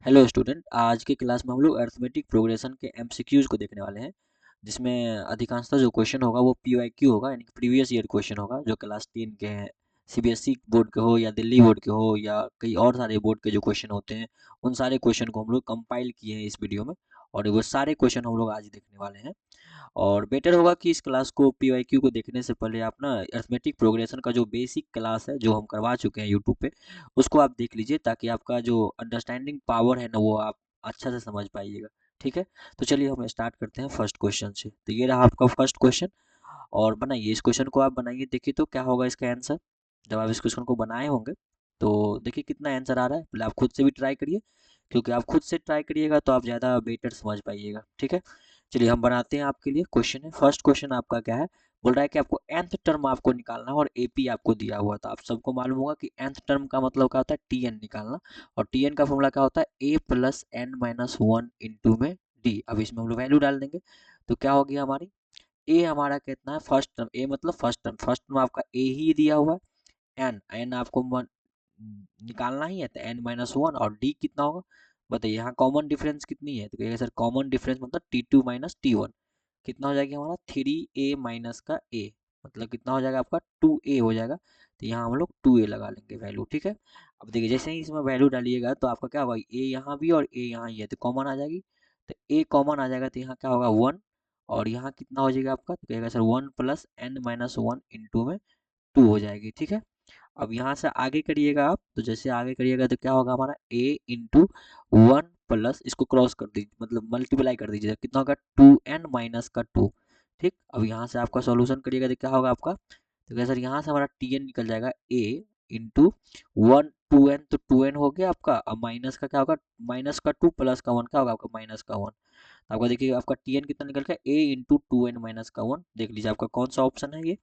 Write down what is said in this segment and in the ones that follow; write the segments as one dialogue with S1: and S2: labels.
S1: Hello student, आज के class में हम लोग अरिथमेटिक प्रोग्रेशन के एमसीक्यूज को देखने वाले हैं, जिसमें अधिकांशतः जो क्वेश्चन होगा वो पीवाईक्यू होगा, यानी कि प्रीवियस ईयर क्वेश्चन होगा जो क्लास 10 के हैं। सीबीएसई बोर्ड के हो या दिल्ली बोर्ड के हो या कई और सारे बोर्ड के जो क्वेश्चन होते हैं, उन सारे क्वेश्चन को हम लोग कंपाइल किए हैं इस वीडियो में, और वो सारे क्वेश्चन हम लोग आज देखने वाले हैं। और बेटर होगा कि इस क्लास को पीवाईक्यू को देखने से पहले आप ना अरिथमेटिक प्रोग्रेशन का जो बेसिक क्लास है जो हम करवा चुके हैं यूट्यूब पे, उसको आप देख लीजिए, ताकि आपका जो अंडरस्टैंडिंग पावर है ना वो आप अच्छा से समझ पाइएगा। ठीक है, तो चलिए हम स्टार्ट करते हैं फर्स्ट क्वेश्चन से। तो ये रहा आपका फर्स्ट क्वेश्चन, और बनाइए इस क्वेश्चन को, आप बनाइए, देखिए तो क्या होगा इसका आंसर। जब आप इस क्वेश्चन को बनाए होंगे तो देखिए कितना आंसर आ रहा है, पहले आप खुद से भी ट्राई करिए, क्योंकि आप खुद से ट्राई करिएगा तो आप ज़्यादा बेटर समझ पाइएगा। ठीक है, चलिए हम बनाते हैं आपके लिए क्वेश्चन है। फर्स्ट क्वेश्चन आपका क्या है, बोल रहा है कि आपको nth टर्म आपको निकालना है और एपी आपको दिया हुआ था। आप सबको मालूम होगा कि nth टर्म का मतलब क्या होता है, टी एन निकालना, और टी एन का फॉर्मूला क्या होता है, a plus N minus one into में डी। अब इसमें हम लोग वैल्यू डाल देंगे, तो क्या हो गया हमारी, ए हमारा कितना है, फर्स्ट टर्म, ए मतलब फर्स्ट टर्म आपका ए ही दिया हुआ है, एन एन आपको निकालना ही है, तो एन माइनस वन, और डी कितना होगा बताइए। यहाँ कॉमन डिफरेंस कितनी है, तो कहिएगा सर कॉमन डिफरेंस मतलब T two minus T one, कितना हो जाएगा हमारा, थ्री ए माइनस का ए, मतलब कितना हो जाएगा आपका, टू ए हो जाएगा। तो यहाँ हम लोग टू ए लगा लेंगे वैल्यू। ठीक है, अब देखिए जैसे ही इसमें वैल्यू डालिएगा तो आपका क्या होगा, ए यहाँ भी और ए यहाँ ही है, तो कॉमन आ जाएगी, तो ए कॉमन आ जाएगा, तो यहाँ क्या होगा वन, और यहाँ कितना हो जाएगा आपका, तो कहेगा sir one plus N minus one into में टू हो जाएगी। ठीक है, अब यहाँ से आगे करिएगा आप, तो जैसे आगे करिएगा तो क्या होगा हमारा, a इंटू वन प्लस, इसको क्रॉस कर दीजिए, मतलब मल्टीप्लाई कर दीजिए, कितना होगा, टू एन माइनस का टू। ठीक, अब यहाँ से आपका सॉल्यूशन करिएगा तो क्या होगा आपका, तो क्या सर यहाँ से हमारा टी एन निकल जाएगा, a into one, two N, तो टू एन हो गया आपका, अब माइनस का क्या होगा, माइनस का टू प्लस का वन क्या होगा आपका, माइनस का वन। आपका देखिए आपका टी एन कितना निकल गया, ए इंटू टू एन माइनस का वन। देख लीजिए आपका कौन सा ऑप्शन है ये,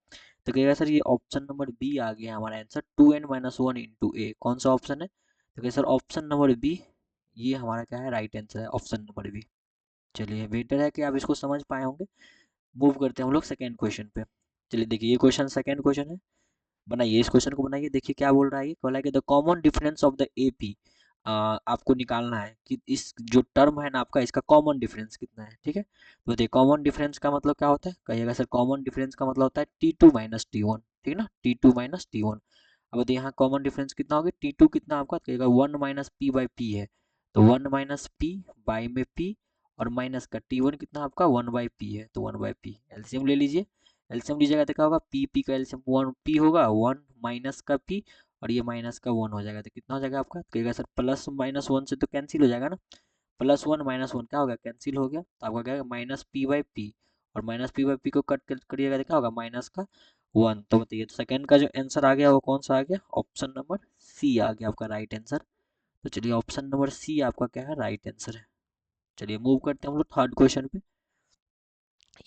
S1: तो कहेगा सर ये ऑप्शन नंबर बी आ गया हमारा answer, two n minus one into a. कौन सा ऑप्शन है, तो कहे सर ऑप्शन नंबर बी, ये हमारा क्या है, राइट आंसर है ऑप्शन नंबर बी। चलिए बेटर है कि आप इसको समझ पाए होंगे। मूव करते हैं हम लोग सेकेंड क्वेश्चन पे। चलिए देखिए ये क्वेश्चन सेकेंड क्वेश्चन है, बनाइए इस क्वेश्चन को बनाइए। देखिए क्या बोल रहा है, ये बोला है कि the common difference of the AP, आपको निकालना है कि इस जो टर्म है ना आपका, इसका कॉमन डिफरेंस कितना है। ठीक है, तो देखिए कॉमन डिफरेंस का मतलब क्या होता है, कहिएगा सर कॉमन डिफरेंस का मतलब होता है T two minus T one. ठीक है ना, T two minus T one. अब देखिए यहाँ कॉमन डिफरेंस कितना होगा, टी टू कितना आपका, कहिएगा one minus P by P है, तो वन माइनस पी बाई में पी, और माइनस का टी वन कितना आपका, वन बाई पी है, तो वन बाई पी। एलसीएम ले लीजिए, एलसीएम लीजिएगा तो क्या होगा, पी पी का एलसीएम वन पी होगा, वन माइनस का पी, और ये माइनस का वन हो जाएगा, तो कितना हो जाएगा आपका, तो कहेगा सर प्लस माइनस वन से तो कैंसिल हो जाएगा ना, प्लस वन माइनस वन क्या होगा, कैंसिल हो गया, तो आपका क्या माइनस पी बाई पी, और माइनस पी बाई पी को कट करिएगा तो क्या होगा, माइनस का वन। तो बताइए तो सेकंड का जो आंसर आ गया वो कौन सा आ गया, ऑप्शन नंबर सी आ गया आपका राइट आंसर। तो चलिए ऑप्शन नंबर सी आपका क्या है, राइट आंसर है। चलिए मूव करते हैं हम लोग थर्ड क्वेश्चन पे।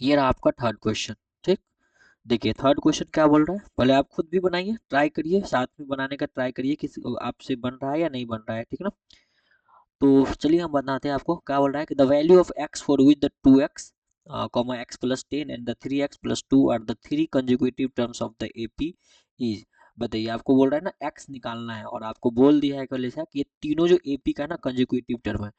S1: ये रहा आपका थर्ड क्वेश्चन। ठीक, देखिए थर्ड क्वेश्चन क्या बोल रहा है, पहले आप खुद भी बनाइए, ट्राई करिए, साथ में बनाने का ट्राई करिए कि आपसे बन रहा है या नहीं बन रहा है। ठीक है ना, तो चलिए हम बताते हैं आपको क्या बोल रहा है कि the value of X for with the two X comma X plus ten and the three X plus two are the three consecutive terms of the AP is. बताइए आपको बोल रहा है ना एक्स निकालना है, और आपको बोल दिया है कि ये तीनों जो एपी का ना कंजिक्यूटिव टर्म है।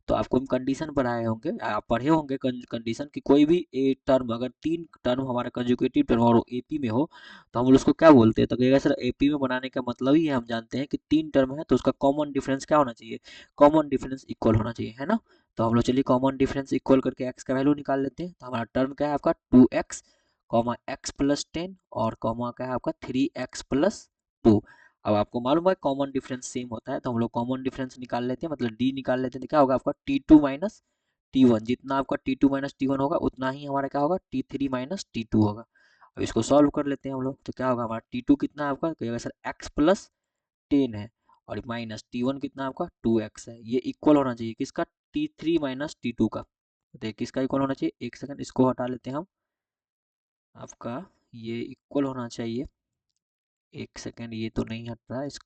S1: तो आपको हम कंडीशन पढ़ाए होंगे, आप पढ़े होंगे कंडीशन कि कोई भी ए टर्म, अगर तीन टर्म हमारा कंजिक्यूटिव टर्म और एपी में हो तो हम लोग उसको क्या बोलते हैं, तो कहेगा सर एपी में बनाने का मतलब ही है, हम जानते हैं कि तीन टर्म है तो उसका कॉमन डिफरेंस क्या होना चाहिए, कॉमन डिफरेंस इक्वल होना चाहिए, है ना। तो हम लोग चलिए कॉमन डिफरेंस इक्वल करके एक्स का वैल्यू निकाल लेते हैं। तो हमारा टर्म क्या है आपका, two X comma X plus ten, और कॉमा क्या है आपका, थ्री एक्स प्लस टू। अब आपको मालूम है कॉमन डिफरेंस सेम होता है, तो हम लोग कॉमन डिफरेंस निकाल लेते हैं, मतलब डी निकाल लेते हैं, तो क्या होगा आपका T two minus T one, जितना आपका T two minus T one होगा उतना ही हमारा क्या होगा, T three minus T two होगा। अब इसको सॉल्व कर लेते हैं हम लोग, तो क्या होगा हमारा टी टू कितना है आपका, कहेगा सर एक्स प्लस टेन है, और माइनस टी वन कितना आपका टू एक्स है, ये इक्वल होना चाहिए किसका, T three minus T two का। तो देखिए किसका इक्वल होना चाहिए, एक सेकंड इसको हटा लेते हैं हम, आपका ये इक्वल होना चाहिए, एक सेकंड ये तो नहीं हट रहा है, इस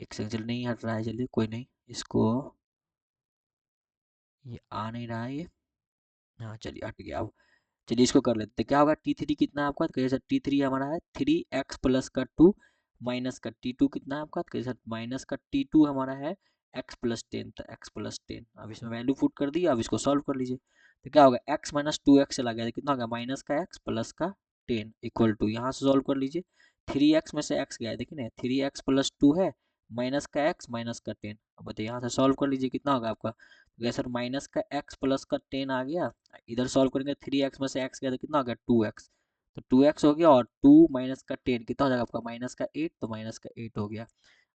S1: एक सेकंड चल नहीं हट रहा है, चलिए कोई नहीं, इसको ये आ नहीं रहा है ये, हाँ चलिए हट गया। अब चलिए इसको कर लेते हैं, क्या होगा टी थ्री कितना है आपका, तो कैसे टी थ्री हमारा है थ्री एक्स प्लस का टू, माइनस का टी टू कितना है आपका, तो कैसे माइनस का टी टू हमारा है x प्लस 10, तो x प्लस 10, अब इसमें वैल्यू पुट कर दी, अब इसको सॉल्व कर लीजिए, तो क्या होगा x माइनस 2x चला गया, तो कितना हो गया माइनस का x प्लस का 10 इक्वल टू, यहाँ से सॉल्व कर लीजिए, 3x में से x गया है, देखिए ना 3x प्लस 2 है, माइनस का x माइनस का 10, अब बताइए यहाँ से सॉल्व कर लीजिए कितना होगा आपका, तो सर माइनस का x प्लस का 10 आ गया, इधर सॉल्व करेंगे 3x में से x गया तो कितना हो गया 2x, तो 2x हो गया, और 2 माइनस का 10 कितना हो जाएगा आपका माइनस का 8, तो माइनस का 8 हो गया।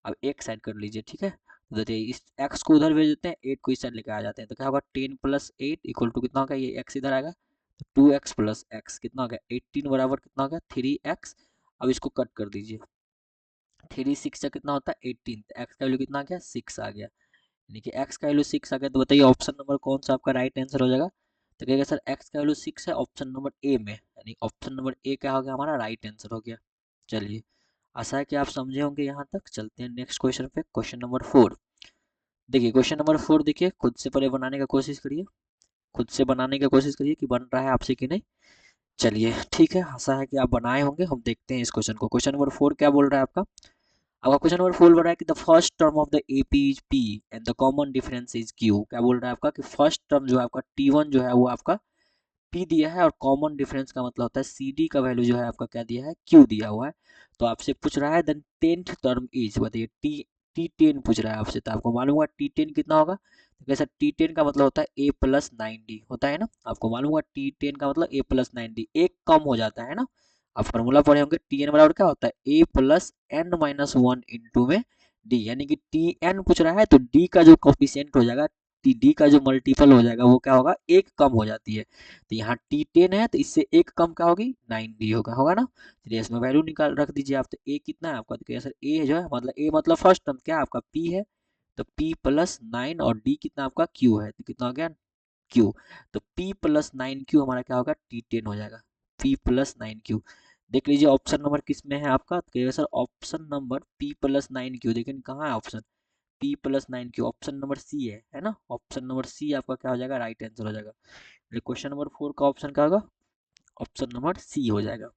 S1: अब एक साइड कर लीजिए, ठीक है, तो देखिए इस x को उधर भेज देते हैं, 8 को इस साइड लेकर आ जाते हैं, तो क्या होगा 10 प्लस 8 इक्वल टू कितना होगा, ये x इधर आएगा, तो 2x प्लस x कितना हो गया 18 बराबर कितना हो गया 3x। अब इसको कट कर दीजिए, 3 6 से कितना होता है 18, तो x का वैल्यू कितना आ गया 6 आ गया, यानी कि x का वैल्यू 6 आ गया, तो बताइए ऑप्शन नंबर कौन सा आपका राइट आंसर हो जाएगा, तो कहेगा सर x का वैल्यू 6 है ऑप्शन नंबर ए में, यानी ऑप्शन नंबर ए क्या हो गया हमारा राइट आंसर हो गया। चलिए, आशा है कि आप समझे होंगे यहाँ तक। चलते हैं नेक्स्ट क्वेश्चन पे, क्वेश्चन नंबर 4। देखिए क्वेश्चन नंबर 4, देखिए खुद से पहले बनाने का कोशिश करिए, खुद से बनाने की कोशिश करिए कि बन रहा है आपसे कि नहीं। चलिए ठीक है, आशा है कि आप बनाए होंगे, हम देखते हैं इस क्वेश्चन को। क्वेश्चन नंबर 4 क्या बोल रहा है आपका, आपका क्वेश्चन नंबर 4 बोल रहा है कि the first term of the AP is P and the common difference is Q. क्या बोल रहा है आपका कि फर्स्ट टर्म जो है आपका टी1 जो है वो आपका पी दिया है, और कॉमन डिफरेंस का मतलब होता है सी डी का वैल्यू जो है आपका क्या दिया है क्यू दिया हुआ है। तो आपसे पूछ रहा है देन 10th टर्म इज, बताइए टी 10 पूछ रहा है आपसे, तो आपको मालूम होगा टी 10 कितना होगा, तो कैसा टी 10 का मतलब होता है ए प्लस 9 डी होता है ना, आपको मालूम होगा टी 10 का मतलब ए प्लस 9 डी, एक कम हो जाता है ना, आप फॉर्मूला पढ़े होंगे, टी एन बराबर क्या होता है a plus N minus 1 into में डी, यानी कि टी एन पूछ रहा है तो डी का जो कोफिशिएंट हो जाएगा, डी का जो मल्टीपल हो जाएगा वो क्या होगा एक कम हो जाती है, तो यहाँ टी 10 है तो इससे एक कम क्या होगी 9 डी होगा, होगा ना। चलिए इसमें वैल्यू निकाल रख दीजिए आप, तो ए कितना है आपका, तो सर ए जो है मतलब ए मतलब फर्स्ट टर्म क्या आपका पी है, तो पी प्लस 9, और डी कितना आपका क्यू है, तो कितना हो गया क्यू, तो पी प्लस 9 क्यू हमारा क्या होगा टी 10 हो जाएगा, पी प्लस 9 क्यू। देख लीजिए ऑप्शन नंबर किस में है आपका, तो sir option number P plus 9 Q, देखिए कहाँ है option P plus 9 Q, option number C है ना, ऑप्शन नंबर सी आपका क्या हो जाएगा राइट आंसर हो जाएगा। क्वेश्चन नंबर 4 का ऑप्शन क्या होगा, ऑप्शन नंबर सी हो जाएगा।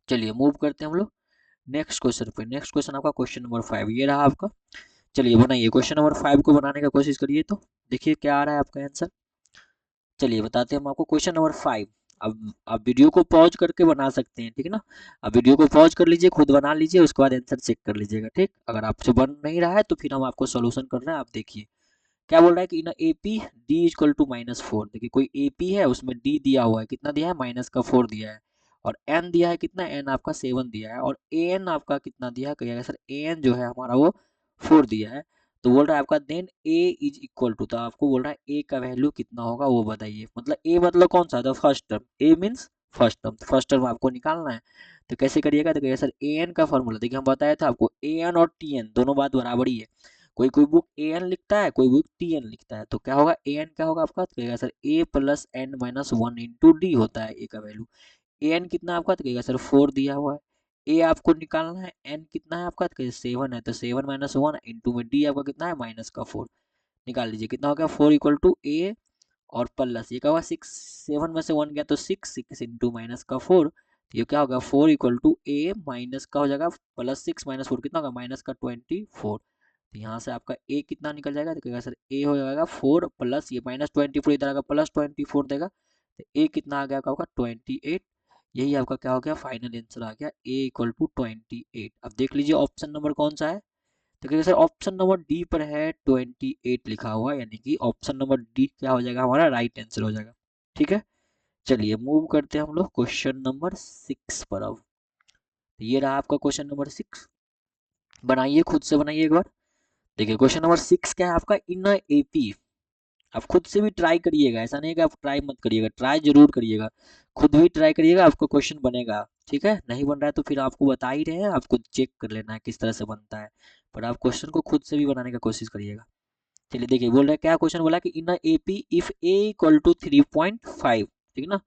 S1: चलिए मूव करते हैं हम लोग नेक्स्ट क्वेश्चन पे। नेक्स्ट क्वेश्चन आपका क्वेश्चन नंबर 5 ये रहा आपका। चलिए बनाइए क्वेश्चन नंबर 5 को बनाने का कोशिश करिए, तो देखिए क्या आ रहा है आपका आंसर। चलिए बताते हैं हम आपको क्वेश्चन नंबर 5। अब आप वीडियो को पॉज करके बना सकते हैं, ठीक है ना, अब वीडियो को पॉज कर लीजिए, खुद बना लीजिए, उसके बाद आंसर चेक कर लीजिएगा, ठीक। अगर आपसे बन नहीं रहा है तो फिर हम आपको सोल्यूशन कर रहे हैं, आप देखिए क्या बोल रहा है कि in AP D equal to -4। देखिए कोई एपी है उसमें डी दिया हुआ है, कितना दिया है -4 दिया है, और एन दिया है कितना, एन आपका 7 दिया है, और ए एन आपका कितना दिया है, कहिएगा सर ए एन जो है हमारा वो 4 दिया है। तो बोल रहा है आपका then A is equal to, तो आपको बोल रहा है ए का वैल्यू कितना होगा वो बताइए, मतलब ए मतलब कौन सा था first term, a means first term, first term आपको निकालना है। तो कैसे करिएगा, तो कहिएगा सर ए एन का फॉर्मूला, देखिए हम बताया था आपको ए एन और टी एन दोनों बात बराबर ही है, कोई कोई बुक ए एन लिखता है, कोई बुक टी एन लिखता है, तो क्या होगा ए एन क्या होगा आपका, तो कहेगा sir a plus N minus 1 into d होता है ए का वैल्यू। ए एन कितना आपका, तो कहेगा सर 4 दिया हुआ है, ए आपको निकालना है, एन कितना है आपका, तो कहेगा 7 है, तो 7 माइनस 1 इंटू में डी आपका कितना है माइनस का 4, निकाल लीजिए कितना हो गया 4 इक्वल टू ए और प्लस ये क्या होगा 6, 7 में से 1 गया तो 6, 6 इंटू माइनस का 4, तो ये क्या होगा 4 इक्वल टू ए माइनस का हो जाएगा प्लस 6 माइनस 4 कितना होगा माइनस का 24, तो यहाँ से आपका ए कितना निकल जाएगा, तो कहेगा सर ए हो जाएगा 4 प्लस ये -24 इधर आएगा +24 देगा, तो ए कितना आ गया आपका 28। यही आपका क्या हो गया फाइनल आंसर आ गया ए इक्वल टू 28। अब देख लीजिए ऑप्शन नंबर कौन सा है, तो कहिए सर ऑप्शन नंबर डी पर है 28 लिखा हुआ, यानी कि ऑप्शन नंबर डी क्या हो जाएगा हमारा राइट आंसर हो जाएगा, ठीक है। चलिए मूव करते हैं हम लोग क्वेश्चन नंबर 6 पर। अब ये रहा आपका क्वेश्चन नंबर 6, बनाइए खुद से बनाइए एक बार। देखिए क्वेश्चन नंबर 6 क्या है आपका, इन एपी, आप खुद से भी ट्राई करिएगा, ऐसा नहीं है कि आप ट्राई मत करिएगा, ट्राई जरूर करिएगा, खुद भी ट्राई करिएगा, आपको क्वेश्चन बनेगा, ठीक है। नहीं बन रहा है तो फिर आपको बता ही रहे हैं, आपको चेक कर लेना है किस तरह से बनता है, पर आप क्वेश्चन को खुद से भी बनाने का कोशिश करिएगा। चलिए देखिए बोल रहे हैं क्या क्वेश्चन बोला कि in AP if A equal to 3.5, ठीक है ना,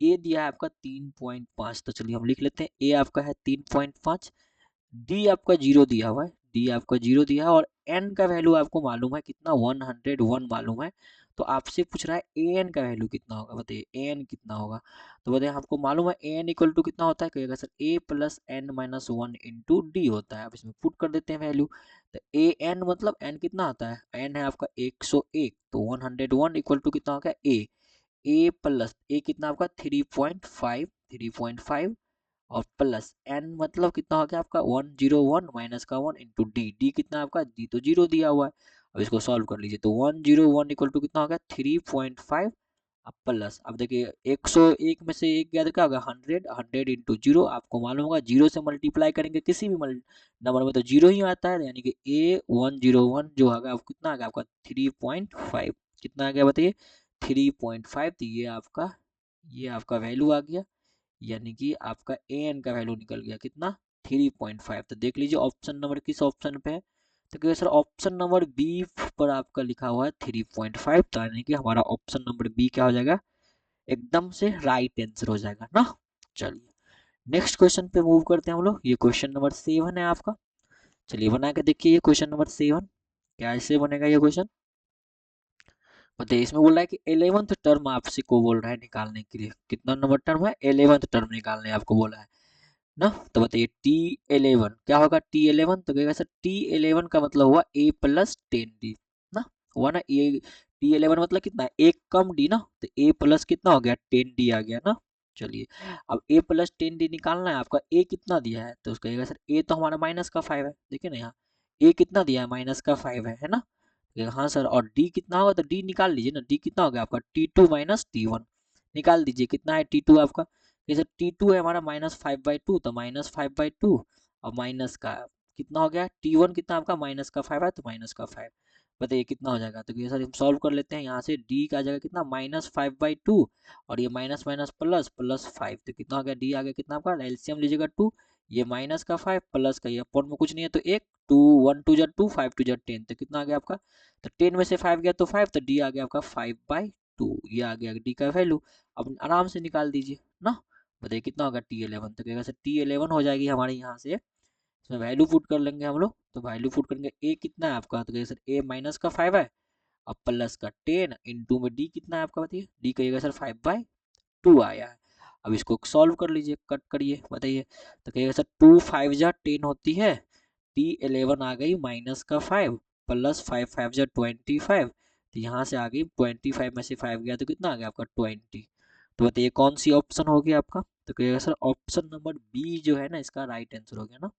S1: ए दिया है आपका 3.5, तो चलिए हम लिख लेते हैं ए आपका है 3.5, डी आपका 0 दिया हुआ है, डी आपका 0 दिया है और एन का वैल्यू आपको मालूम है कितना 101 मालूम है। तो आपसे पूछ रहा है ए एन का वैल्यू कितना होगा, बताइए ए एन कितना होगा। तो बताइए आपको मालूम है ए एन इक्वल टू कितना होता है, कहिएगा sir a plus N minus one into d होता है। अब इसमें पुट कर देते हैं वैल्यू। तो ए एन मतलब एन कितना आता है, एन है आपका 101, तो 101 इक्वल टू कितना होगा ए प्लस ए कितना आपका 3.5 और प्लस एन मतलब कितना हो गया आपका 101 माइनस का 1 इंटू डी, डी कितना आपका, डी तो 0 दिया हुआ है। अब इसको सॉल्व कर लीजिए तो 101 इक्वल टू कितना हो गया 3.5 अब प्लस, अब देखिए 101 में से एक गया तो क्या होगा 100, 100 इंटू जीरो, आपको मालूम होगा जीरो से मल्टीप्लाई करेंगे किसी भी नंबर में तो जीरो ही आता है, यानी कि A101 जो होगा कितना आ गया आपका 3.5, कितना आ गया बताइए 3.5। तो ये आपका वैल्यू आ गया, यानी कि आपका ए एन का वैल्यू निकल गया कितना 3.5। तो देख लीजिए ऑप्शन नंबर किस ऑप्शन पे है, तो क्या सर ऑप्शन नंबर बी पर आपका लिखा हुआ है 3.5, तो यानी कि हमारा ऑप्शन नंबर बी क्या हो जाएगा, एकदम से राइट आंसर हो जाएगा ना। चलिए नेक्स्ट क्वेश्चन पे मूव करते हैं हम लोग। ये क्वेश्चन नंबर 7 है आपका। चलिए बना के देखिए ये क्वेश्चन नंबर 7 कैसे बनेगा ये क्वेश्चन। बताइए इसमें बोल रहा है कि 11th टर्म आपसे को बोल रहा है निकालने के लिए, कितना नंबर टर्म है 11th टर्म निकालने आपको बोला है ना। तो बताइए T11 क्या होगा, T11 तो कहेगा सर T11 का मतलब हुआ A प्लस 10D ना, हुआ ना। ये T11 मतलब कितना, एक कम D ना, तो A प्लस कितना हो गया 10D आ गया ना। चलिए अब A प्लस 10D निकालना है आपका, A कितना दिया है तो उसका कहेगा सर A तो हमारा माइनस का 5 है, देखिए ना यहाँ A कितना दिया है माइनस का 5 है ना। हाँ सर, और D कितना होगा तो D निकाल लीजिए ना, D कितना हो गया आपका T2 माइनस T1, निकाल दीजिए कितना है T2 आपका, जैसे T2 है हमारा -5/2 तो -5/2 और माइनस का कितना हो गया T1 कितना आपका माइनस का 5 है तो माइनस का 5, बताइए कितना हो जाएगा। तो ये सर हम सॉल्व कर लेते हैं, यहाँ से D का आ जाएगा कितना -5/2 और ये माइनस माइनस प्लस प्लस 5, तो कितना हो गया D आ गया कितना आपका, एलसीएम लीजिएगा 2, ये माइनस का 5 प्लस का ये अपॉन में कुछ नहीं है तो एक 2 1 2 2 5 2 10, तो कितना आ गया आपका, तो 10 में से 5 गया तो 5, तो D आ गया आपका 5/2, ये आ गया D का वैल्यू। अब आराम से निकाल दीजिए ना, बताइए कितना होगा T11, तो कहेगा सर T11 हो जाएगी हमारे यहाँ से, इसमें वैल्यू पुट कर लेंगे हम लोग, तो वैल्यू पुट करेंगे A कितना है आपका, तो कहेगा सर A माइनस का 5 है और प्लस का 10 इंटू में D कितना है आपका, बताइए D कहिएगा सर 5/2 आया है। अब इसको सॉल्व कर लीजिए, कट करिए, बताइए तो कहिएगा सर 2 5 जा 10 होती है, T11 आ गई माइनस का 5 प्लस 5 5 जा 25, तो यहाँ से आ गई 25 में से 5 गया तो कितना आ गया आपका 20। तो बताइए कौन सी ऑप्शन होगी आपका, तो कहिएगा सर ऑप्शन नंबर बी जो है ना इसका राइट आंसर हो गया ना।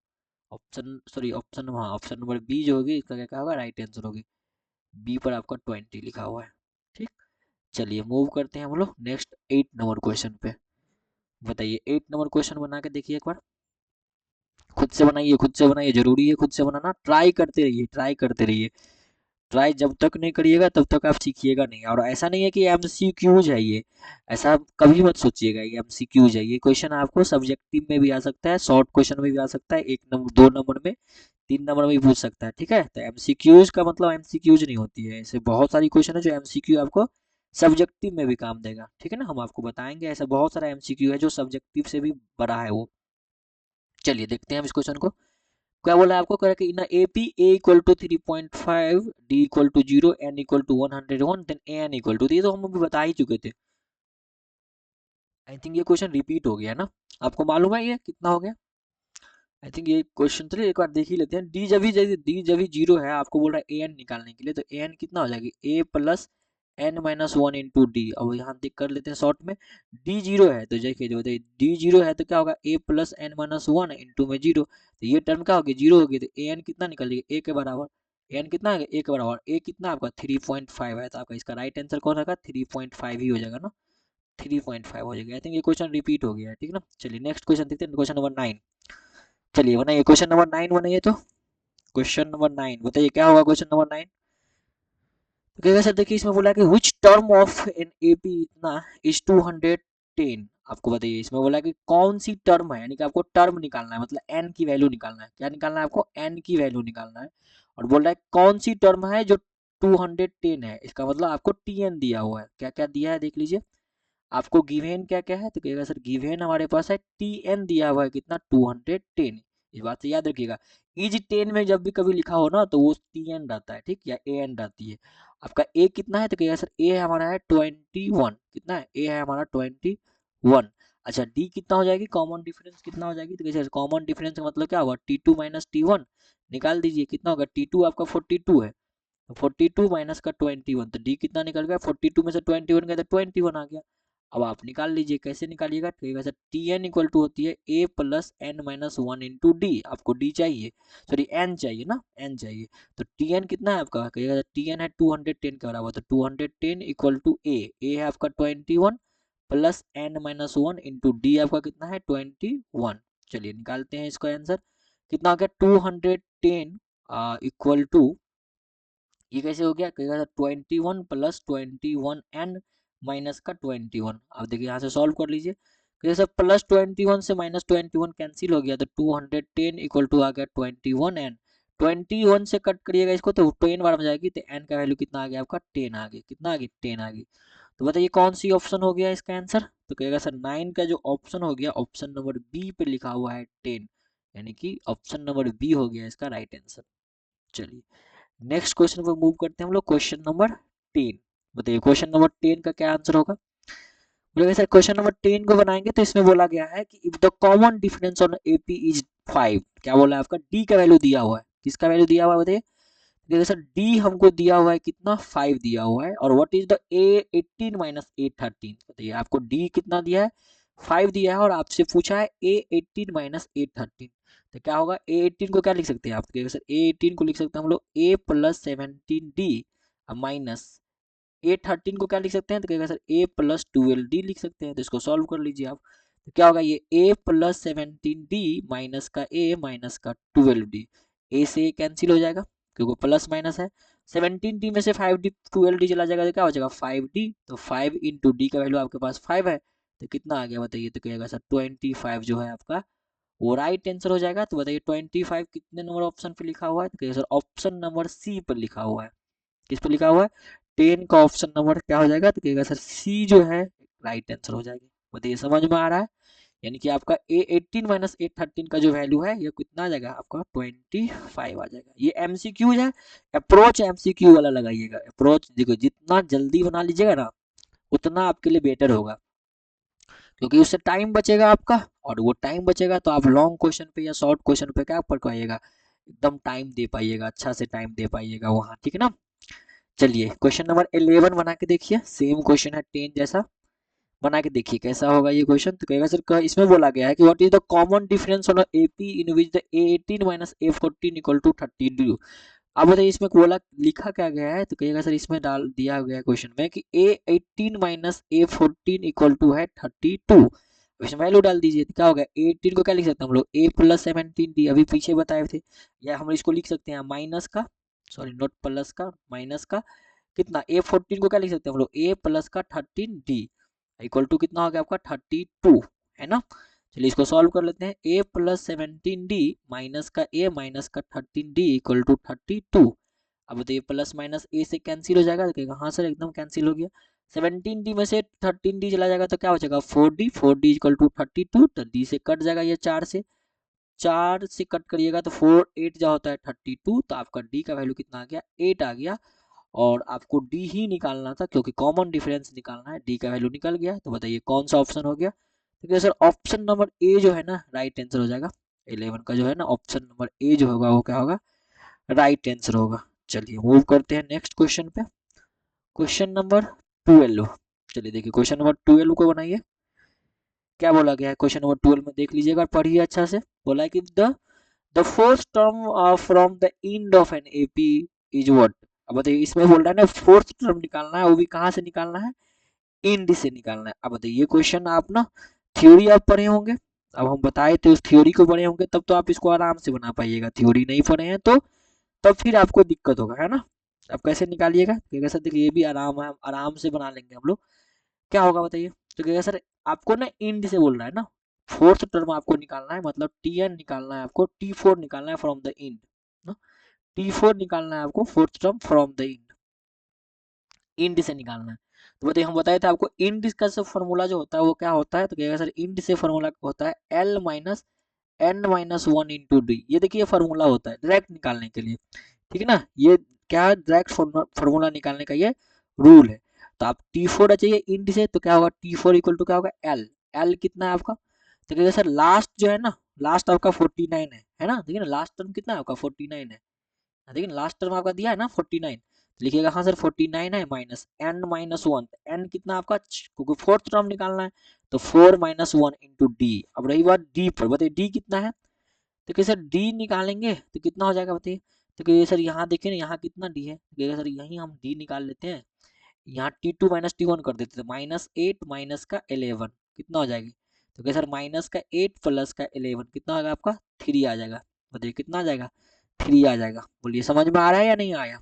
S1: ऑप्शन सॉरी ऑप्शन, हाँ ऑप्शन नंबर बी जो होगी इसका क्या होगा राइट आंसर होगी, बी पर आपका 20 लिखा हुआ है। ठीक, चलिए मूव करते हैं हम लोग नेक्स्ट 8 नंबर क्वेश्चन पे। बताइए 8 नंबर क्वेश्चन बना के देखिए एक बार, खुद से बनाइए, खुद से बनाइए, जरूरी है खुद से बनाना, ट्राई करते रहिए, ट्राई करते रहिए, ट्राई जब तक नहीं करिएगा तब तक आप सीखिएगा नहीं। और ऐसा नहीं है कि एमसीक्यूज है ये, ऐसा कभी मत सोचिएगा ये एमसीक्यूज है, ये क्वेश्चन आपको सब्जेक्टिव में भी आ सकता है, शॉर्ट क्वेश्चन में भी आ सकता है, 1 नंबर 2 नंबर में 3 नंबर में भी पूछ सकता है। ठीक है, तो एमसीक्यूज का मतलब एमसीक्यूज नहीं होती है, ऐसे बहुत सारी क्वेश्चन है जो एमसीक्यू आपको सब्जेक्टिव में भी काम देगा। ठीक है ना, हम आपको बताएंगे ऐसा बहुत सारा एमसीक्यू है जो सब्जेक्टिव से भी बड़ा है वो। चलिए देखते हैं हम इस क्वेश्चन को, क्या बोला है आपको, कह रहा है कि in AP a equal to 3.5 d equal to 0 n equal to 101 then a n equal to, ये तो हम अभी बता ही चुके थे। आई थिंक ये क्वेश्चन रिपीट हो गया ना, आपको मालूम है ये कितना हो गया। आई थिंक ये क्वेश्चन चलिए एक बार देख ही लेते हैं। डी जब भी जीरो है आपको बोल रहा है ए एन निकालने के लिए, तो ए एन कितना हो जाएगी a plus N minus one into d. अब यहाँ देख कर लेते हैं शॉर्ट में, डी जीरो है तो देखिए जो डी जीरो है तो क्या होगा a plus N minus one into में जीरो, तो ये टर्म क्या होगी जीरो होगी, तो ए एन कितना निकलेगा ए के बराबर, एन कितना है ए के बराबर, ए कितना आपका 3.5 है, तो आपका इसका राइट आंसर कौन होगा 3.5 ही हो जाएगा ना, 3.5 हो जाएगा। आई थिंक ये क्वेश्चन रिपीट हो गया है, ठीक ना। चलिए नेक्स्ट क्वेश्चन देखते हैं, क्वेश्चन नंबर 9। चलिए बनाइए क्वेश्चन नंबर 9 बनाइए, तो क्वेश्चन नंबर 9 बताइए क्या होगा क्वेश्चन नंबर 9। तो कहेगा सर देखिए इसमें बोला कि which term of an AP इतना इज 210, आपको बताइए इसमें बोला कि कौन सी टर्म है, यानी कि आपको टर्म निकालना है, मतलब एन की वैल्यू निकालना है, क्या निकालना है आपको एन की वैल्यू निकालना है। और बोल रहा है कौन सी टर्म है जो 210 है, इसका मतलब आपको टी एन दिया हुआ है, क्या क्या दिया है देख लीजिए, आपको गिवेन क्या क्या है, तो कहेगा सर गिवेन हमारे पास है टी एन दिया हुआ है कितना 210, इस बात से याद रखिएगा। इज 10 में जब भी कभी लिखा हो ना तो वो TN रहता है, ठीक, या AN रहती है। आपका ए कितना है तो कहिएगा सर ए हमारा है 21, कितना है ए है हमारा 21। अच्छा डी कितना हो जाएगी, कॉमन डिफरेंस कितना हो जाएगी तो कैसे, कॉमन डिफरेंस का मतलब क्या होगा T2 माइनस T1, निकाल दीजिए कितना होगा, T2 आपका 42 है, 42 माइनस का 21, तो डी कितना निकल गया, 42 में से 21 गया तो 21 आ गया। अब आप निकाल लीजिए, कैसे निकालिएगा, ठीक है sir t n equal to होती है a plus N minus one into d, आपको डी चाहिए, सॉरी एन चाहिए ना, एन चाहिए, तो टी एन कितना है आपका, कहिएगा टी एन है 210 के बराबर, तो 210 इक्वल टू ए है आपका 21 plus N minus one into d आपका कितना है 21। चलिए निकालते हैं इसका आंसर, कितना हो गया 210 इक्वल टू, ये कैसे हो गया, कहेगा 21 प्लस 21 एन माइनस का 21। अब देखिए यहाँ से सॉल्व कर लीजिए, कहिए सर प्लस 21 से माइनस 21 कैंसिल हो गया, तो 210 इक्वल टू आ गया 21 एन, 21 से कट करिएगा इसको तो 10 बार में जाएगी, तो एन का वैल्यू कितना आ गया आपका 10 आ गया, कितना आ गया 10 आ गई। तो बताइए कौन सी ऑप्शन हो गया इसका आंसर, तो कहेगा सर 9 का जो ऑप्शन हो गया, ऑप्शन नंबर बी पे लिखा हुआ है 10, यानी कि ऑप्शन नंबर बी हो गया इसका राइट आंसर। चलिए नेक्स्ट क्वेश्चन पर मूव करते हैं हम लोग, क्वेश्चन नंबर 10। बताइए क्वेश्चन नंबर 10 का क्या आंसर होगा, बोलेगा सर क्वेश्चन नंबर 10 को बनाएंगे तो इसमें बोला गया है कि if the common difference on AP is 5, क्या बोला है आपका डी का वैल्यू दिया हुआ है, किसका वैल्यू दिया हुआ है बताइए, देखिए सर डी हमको दिया हुआ है कितना 5 दिया हुआ है, और what is the a 18 minus a 13, बताइए आपको डी कितना दिया है 5 दिया है, और आपसे पूछा है ए 18 माइनस ए 13, तो क्या होगा ए 18 को क्या लिख सकते हैं आप, तो सर ए 18 को लिख सकते हैं हम लोग ए प्लस 17 डी माइनस ए 13 को क्या लिख सकते हैं, तो कहेगा सर ए प्लस 12 डी लिख सकते हैं, तो इसको सॉल्व कर लीजिए आप, तो क्या होगा ये ए प्लस 17 डी माइनस का ए माइनस का 12 डी, ए से कैंसिल हो जाएगा क्योंकि प्लस माइनस है, 17 डी में से 5 डी 12 डी चला जाएगा तो क्या हो जाएगा 5 डी, तो 5 इंटू डी का वैल्यू आपके पास 5 है, तो कितना आ गया बताइए, तो कहेगा सर 25 जो है आपका वो राइट आंसर हो जाएगा। तो बताइए 25 कितने नंबर ऑप्शन पे लिखा हुआ है, तो कहिए सर ऑप्शन नंबर सी पर लिखा हुआ है, किस पर लिखा हुआ है 10 का ऑप्शन नंबर क्या हो जाएगा, तो कहेगा सर सी जो है राइट आंसर हो जाएगी। बताइए समझ में आ रहा है, यानी कि आपका ए 18 माइनस ए 13 का जो वैल्यू है ये कितना आ जाएगा आपका 25 आ जाएगा। ये एमसीक्यू है, अप्रोच एमसीक्यू वाला लगाइएगा, अप्रोच देखो जितना जल्दी बना लीजिएगा ना उतना आपके लिए बेटर होगा, क्योंकि उससे टाइम बचेगा आपका, और वो टाइम बचेगा तो आप लॉन्ग क्वेश्चन पे या शॉर्ट क्वेश्चन पे क्या पर पाइएगा, एकदम टाइम दे पाइएगा, अच्छा से टाइम दे पाइएगा वहाँ, ठीक है ना। चलिए क्वेश्चन नंबर 11 बना के देखिए, सेम क्वेश्चन है 10 जैसा, बना के देखिए कैसा होगा ये क्वेश्चन, तो कहेगा सर इसमें बोला गया है कि what is the common difference on AP in which the a 18 minus a 14 equal to 32। अब बताइए इसमें बोला लिखा क्या गया है, तो कहिएगा सर इसमें डाल दिया गया क्वेश्चन में कि ए 18 माइनस ए 14 इक्वल टू है 32, इसमें वैल्यू डाल दीजिए, तो क्या होगा ए 18 को क्या लिख सकते हैं हम लोग ए प्लस 17 डी, अभी पीछे बताए थे, या हम इसको लिख सकते हैं माइनस का, सॉरी नॉट प्लस का, माइनस का कितना ए 14 को क्या लिख सकते हैं हम लोग ए प्लस का 13 डी इक्वल टू कितना हो गया आपका 32, है ना। चलिए इसको सॉल्व कर लेते हैं, ए प्लस 17 डी माइनस का ए माइनस का 13 डी इक्वल टू 32। अब तो ये प्लस माइनस ए से कैंसिल हो जाएगा, तो कहेगा हाँ सर एकदम कैंसिल हो गया, 17 डी में से 13 डी चला जाएगा तो क्या हो जाएगा 4 डी, 4 डी इक्वल टू 32, तो डी से कट जाएगा ये 4 से कट करिएगा तो 4 8 जा होता है 32, तो आपका डी का वैल्यू कितना आ गया 8 आ गया, और आपको डी ही निकालना था क्योंकि कॉमन डिफरेंस निकालना है, डी का वैल्यू निकल गया, तो बताइए कौन सा ऑप्शन हो गया, तो सर ऑप्शन नंबर ए जो है ना राइट आंसर हो जाएगा, 11 का जो है ना ऑप्शन नंबर ए जो होगा वो क्या होगा राइट आंसर होगा। चलिए मूव करते हैं नेक्स्ट क्वेश्चन पे, क्वेश्चन नंबर 12। चलिए देखिए क्वेश्चन नंबर 12 को बनाइए, क्या बोला गया है क्वेश्चन नंबर 12 में देख लीजिएगा, पढ़िए अच्छा से, बोला है कि the fourth term from the end of an AP is what. अब बताइए इसमें बोल रहा है ना फोर्थ टर्म निकालना है, वो भी कहाँ से निकालना है एंड से निकालना है। अब बताइए ये क्वेश्चन आप ना थ्योरी आप पढ़े होंगे, अब हम बताए थे उस थ्योरी को पढ़े होंगे तब तो आप इसको आराम से बना पाइएगा, थ्योरी नहीं पढ़े हैं तो तब फिर आपको दिक्कत होगा, है ना। आप कैसे निकालिएगा, कहेगा सर देखिए ये भी आराम है, आराम से बना लेंगे हम लोग, क्या होगा बताइए, तो कहेगा सर आपको ना एंड से बोल रहा है ना, फोर्थ टर्म आपको निकालना है, मतलब टी एन निकालना है आपको, T4 निकालना है फ्रॉम द एंड, T4 निकालना है आपको fourth term from the end, and से निकालना है। तो बताइए हम बताए थे आपको एंड का सब फॉर्मूला जो होता है वो क्या होता है, तो कहेगा सर एंड से फॉर्मूला होता है L minus n minus one into d. ये देखिए फार्मूला होता है डायरेक्ट निकालने के लिए, ठीक है ना। ये क्या है, डायरेक्ट फार्मूला निकालने का ये रूल है। तो आप T4 चाहिए इंट से, तो क्या होगा T4 इक्वल टू क्या होगा L। L कितना है आपका, तो कहिएगा सर लास्ट जो है ना, लास्ट आपका 49 है ना। देखिए ना लास्ट टर्म कितना है आपका 49 है, देखिए ना लास्ट टर्म आपका दिया है ना 49। तो लिखिएगा हाँ सर 49 है minus n minus one, n कितना आपका, क्योंकि फोर्थ टर्म निकालना है, तो 4 माइनस वन इंटू डी। अब रही बात डी पर, बताइए डी कितना है, तो कहिए सर डी निकालेंगे तो कितना हो जाएगा बताइए। तो कहिए सर यहाँ देखिए ना यहाँ कितना डी है, कहिएगा सर यहीं हम डी निकाल लेते हैं, यहाँ T2 माइनस T1 कर देते थे, -8 माइनस का 11 कितना हो जाएगी। तो क्या सर माइनस का 8 प्लस का 11 कितना होगा आपका 3 आ जाएगा। बताइए कितना आ जाएगा 3 आ जाएगा। बोलिए समझ में आ रहा है या नहीं आया।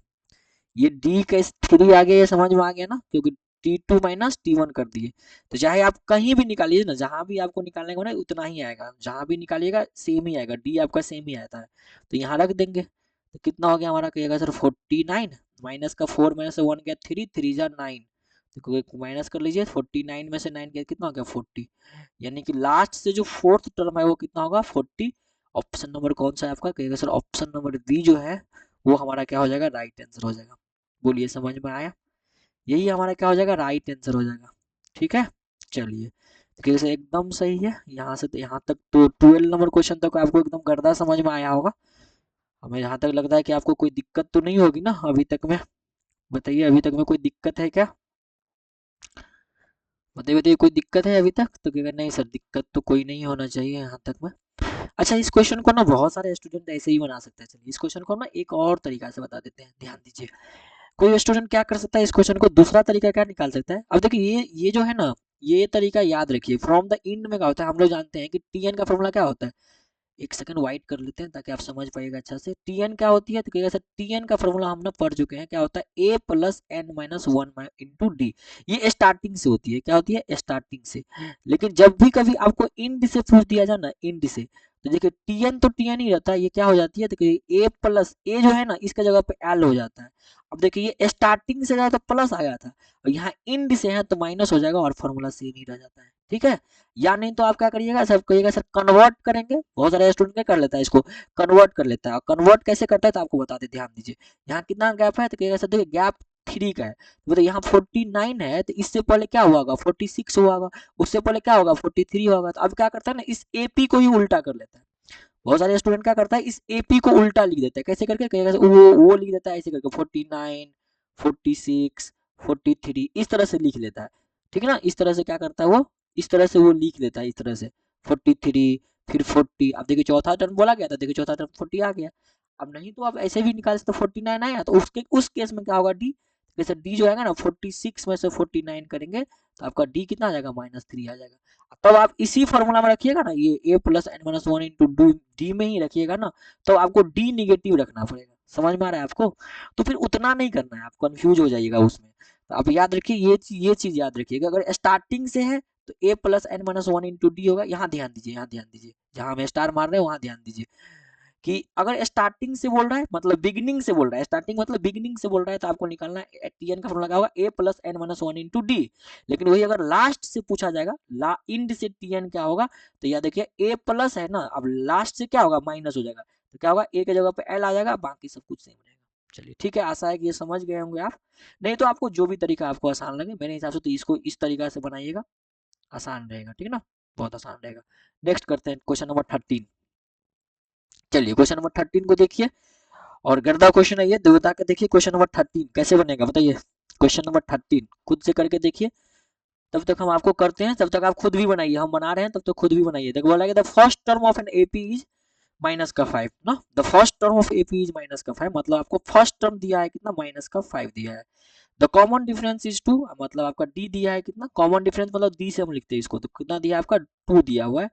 S1: ये डी का 3 आ गया, ये समझ में आ गया ना, क्योंकि T2 माइनस T1 कर दिए। तो चाहे आप कहीं भी निकालिए ना, जहां भी आपको निकालने को ना उतना ही आएगा, जहां भी निकालिएगा सेम ही आएगा, डी आपका सेम ही आता है। तो यहाँ रख देंगे, तो कितना हो गया हमारा, कहिएगा सर 49 माइनस का 4 माइनस से 1 गया 3, 3 जा 9, तो माइनस कर लीजिए 49 में से 9 गया कितना हो गया 40, यानी कि लास्ट से जो फोर्थ टर्म है वो कितना होगा 40। ऑप्शन नंबर कौन सा है आपका, कहिएगा सर ऑप्शन नंबर बी जो है वो हमारा क्या हो जाएगा, राइट आंसर हो जाएगा। बोलिए समझ में आया, यही हमारा क्या हो जाएगा, राइट आंसर हो जाएगा। ठीक है, चलिए तो से एकदम सही है। यहाँ से तो यहाँ तक तो 12 नंबर क्वेश्चन तक आपको एकदम गर्दा समझ में आया होगा। हमें जहाँ तक लगता है कि आपको कोई दिक्कत तो नहीं होगी ना अभी तक में, बताइए अभी तक में कोई दिक्कत है क्या, बताइए बताइए कोई दिक्कत है अभी तक, तो कहेगा नहीं सर दिक्कत तो कोई नहीं होना चाहिए यहाँ तक में। अच्छा इस क्वेश्चन को ना बहुत सारे स्टूडेंट ऐसे ही बना सकते हैं, चलिए इस क्वेश्चन को ना एक और तरीका से बता देते हैं, ध्यान दीजिए। कोई स्टूडेंट क्या कर सकता है, इस क्वेश्चन को दूसरा तरीका क्या निकाल सकता है। अब देखिए ये जो है ना, ये तरीका याद रखिए, फ्रॉम द इंड में क्या होता है, हम लोग जानते हैं कि टी एन का फॉर्मूला क्या होता है। एक सेकंड वाइट कर लेते हैं ताकि आप समझ पाइएगा अच्छा से। टी एन क्या होती है, तो कहिएगा सर टी एन का फॉर्मूला हम ना पढ़ चुके हैं, क्या होता है a plus N minus one into d. ये स्टार्टिंग से होती है, क्या होती है स्टार्टिंग से। लेकिन जब भी कभी आपको इंड से पूछ दिया जाए ना, इंड से, तो देखिए टी एन तो टी एन ही रहता है, ये क्या हो जाती है, तो ए प्लस ए जो है ना इसका जगह पे एल हो जाता है। अब देखिए ये स्टार्टिंग से गया तो प्लस आ गया था, और यहाँ इंड से है तो माइनस हो जाएगा और फॉर्मूला सेम ही रह जाता है। ठीक है, या नहीं तो आप क्या करिएगा, सब कहिएगा सर कन्वर्ट करेंगे, बहुत सारे स्टूडेंट क्या कर लेता है इसको कन्वर्ट कर लेता है, और कन्वर्ट कैसे करता है तो आपको बताते, ध्यान दीजिए। यहाँ कितना गैप है, तो कहिएगा सर देखिए गैप 3 का है, तो यहाँ 49 है, तो इससे पहले क्या हुआ होगा 46 हुआ होगा, उससे पहले क्या होगा 43 होगा। तो अब क्या करता है ना, इस एपी को ही उल्टा कर लेता है। बहुत सारे स्टूडेंट क्या करता है, इस एपी को उल्टा लिख देता है, कैसे करके कहिएगा वो लिख देता है ऐसे करके 49 46 43 इस तरह से लिख लेता है। ठीक है ना, इस तरह से क्या करता है वो, इस तरह से वो लिख देता है, इस तरह से 43 फिर 40। अब देखिए चौथा टर्म बोला गया था, देखिए चौथा टर्म 40 आ गया। अब नहीं तो आप ऐसे भी निकाल सकते 49 आया, तो उसके उस केस में क्या होगा डी, जैसे डी जो आएगा ना 46 में से 49 करेंगे तो आपका डी कितना आ जाएगा -3 आ जाएगा। तब आप इसी फॉर्मूला में रखिएगा ना, ये a plus N minus one into d में ही रखिएगा ना, तो आपको डी निगेटिव रखना पड़ेगा। समझ में आ रहा है आपको, तो फिर उतना नहीं करना है, आप कंफ्यूज हो जाइएगा उसमें। तो आप याद रखिए ये चीज याद रखिएगा, अगर स्टार्टिंग से है तो a plus N minus one into d होगा। यहाँ ध्यान दीजिए, यहाँ ध्यान दीजिए, जहां हम स्टार मार रहे हैं वहां ध्यान दीजिए कि अगर स्टार्टिंग से बोल रहा है मतलब बिगिनिंग से बोल रहा है, स्टार्टिंग मतलब बिगिनिंग से बोल रहा है, तो आपको निकालना है टी एन का फॉर्मूला क्या होगा a plus N minus one into d. लेकिन वही अगर लास्ट से पूछा जाएगा, ला इंड से टी एन क्या होगा, तो यह देखिए ए प्लस है ना, अब लास्ट से क्या होगा माइनस हो जाएगा, तो क्या होगा ए के जगह पे एल आ जाएगा, बाकी सब कुछ सेम रहेगा। चलिए ठीक है, आशा है कि ये समझ गए होंगे आप। नहीं तो आपको जो भी तरीका आपको आसान लगे, मेरे हिसाब से तो इसको इस तरीका से बनाइएगा, आसान रहेगा। ठीक है ना, बहुत आसान रहेगा। नेक्स्ट करते हैं क्वेश्चन नंबर 13। चलिए क्वेश्चन नंबर 13 को देखिए, और गर्दा क्वेश्चन है ये, बता के देखिए क्वेश्चन नंबर 13 कैसे बनेगा, बताइए। क्वेश्चन नंबर 13 खुद से करके देखिए, तब तक हम आपको करते हैं, तब तक आप खुद भी बनाइए, हम बना रहे हैं तब तक खुद भी बनाइए। देखो बोला the first term of an AP is minus का 5 ना, the first term of AP is minus का 5, मतलब आपको फर्स्ट टर्म दिया है कितना -5 दिया है। द कॉमन डिफरेंस इज 2, मतलब आपका डी दिया है कितना, कॉमन डिफरेंस मतलब डी से हम लिखते हैं इसको, तो कितना दिया है आपका 2 दिया हुआ है।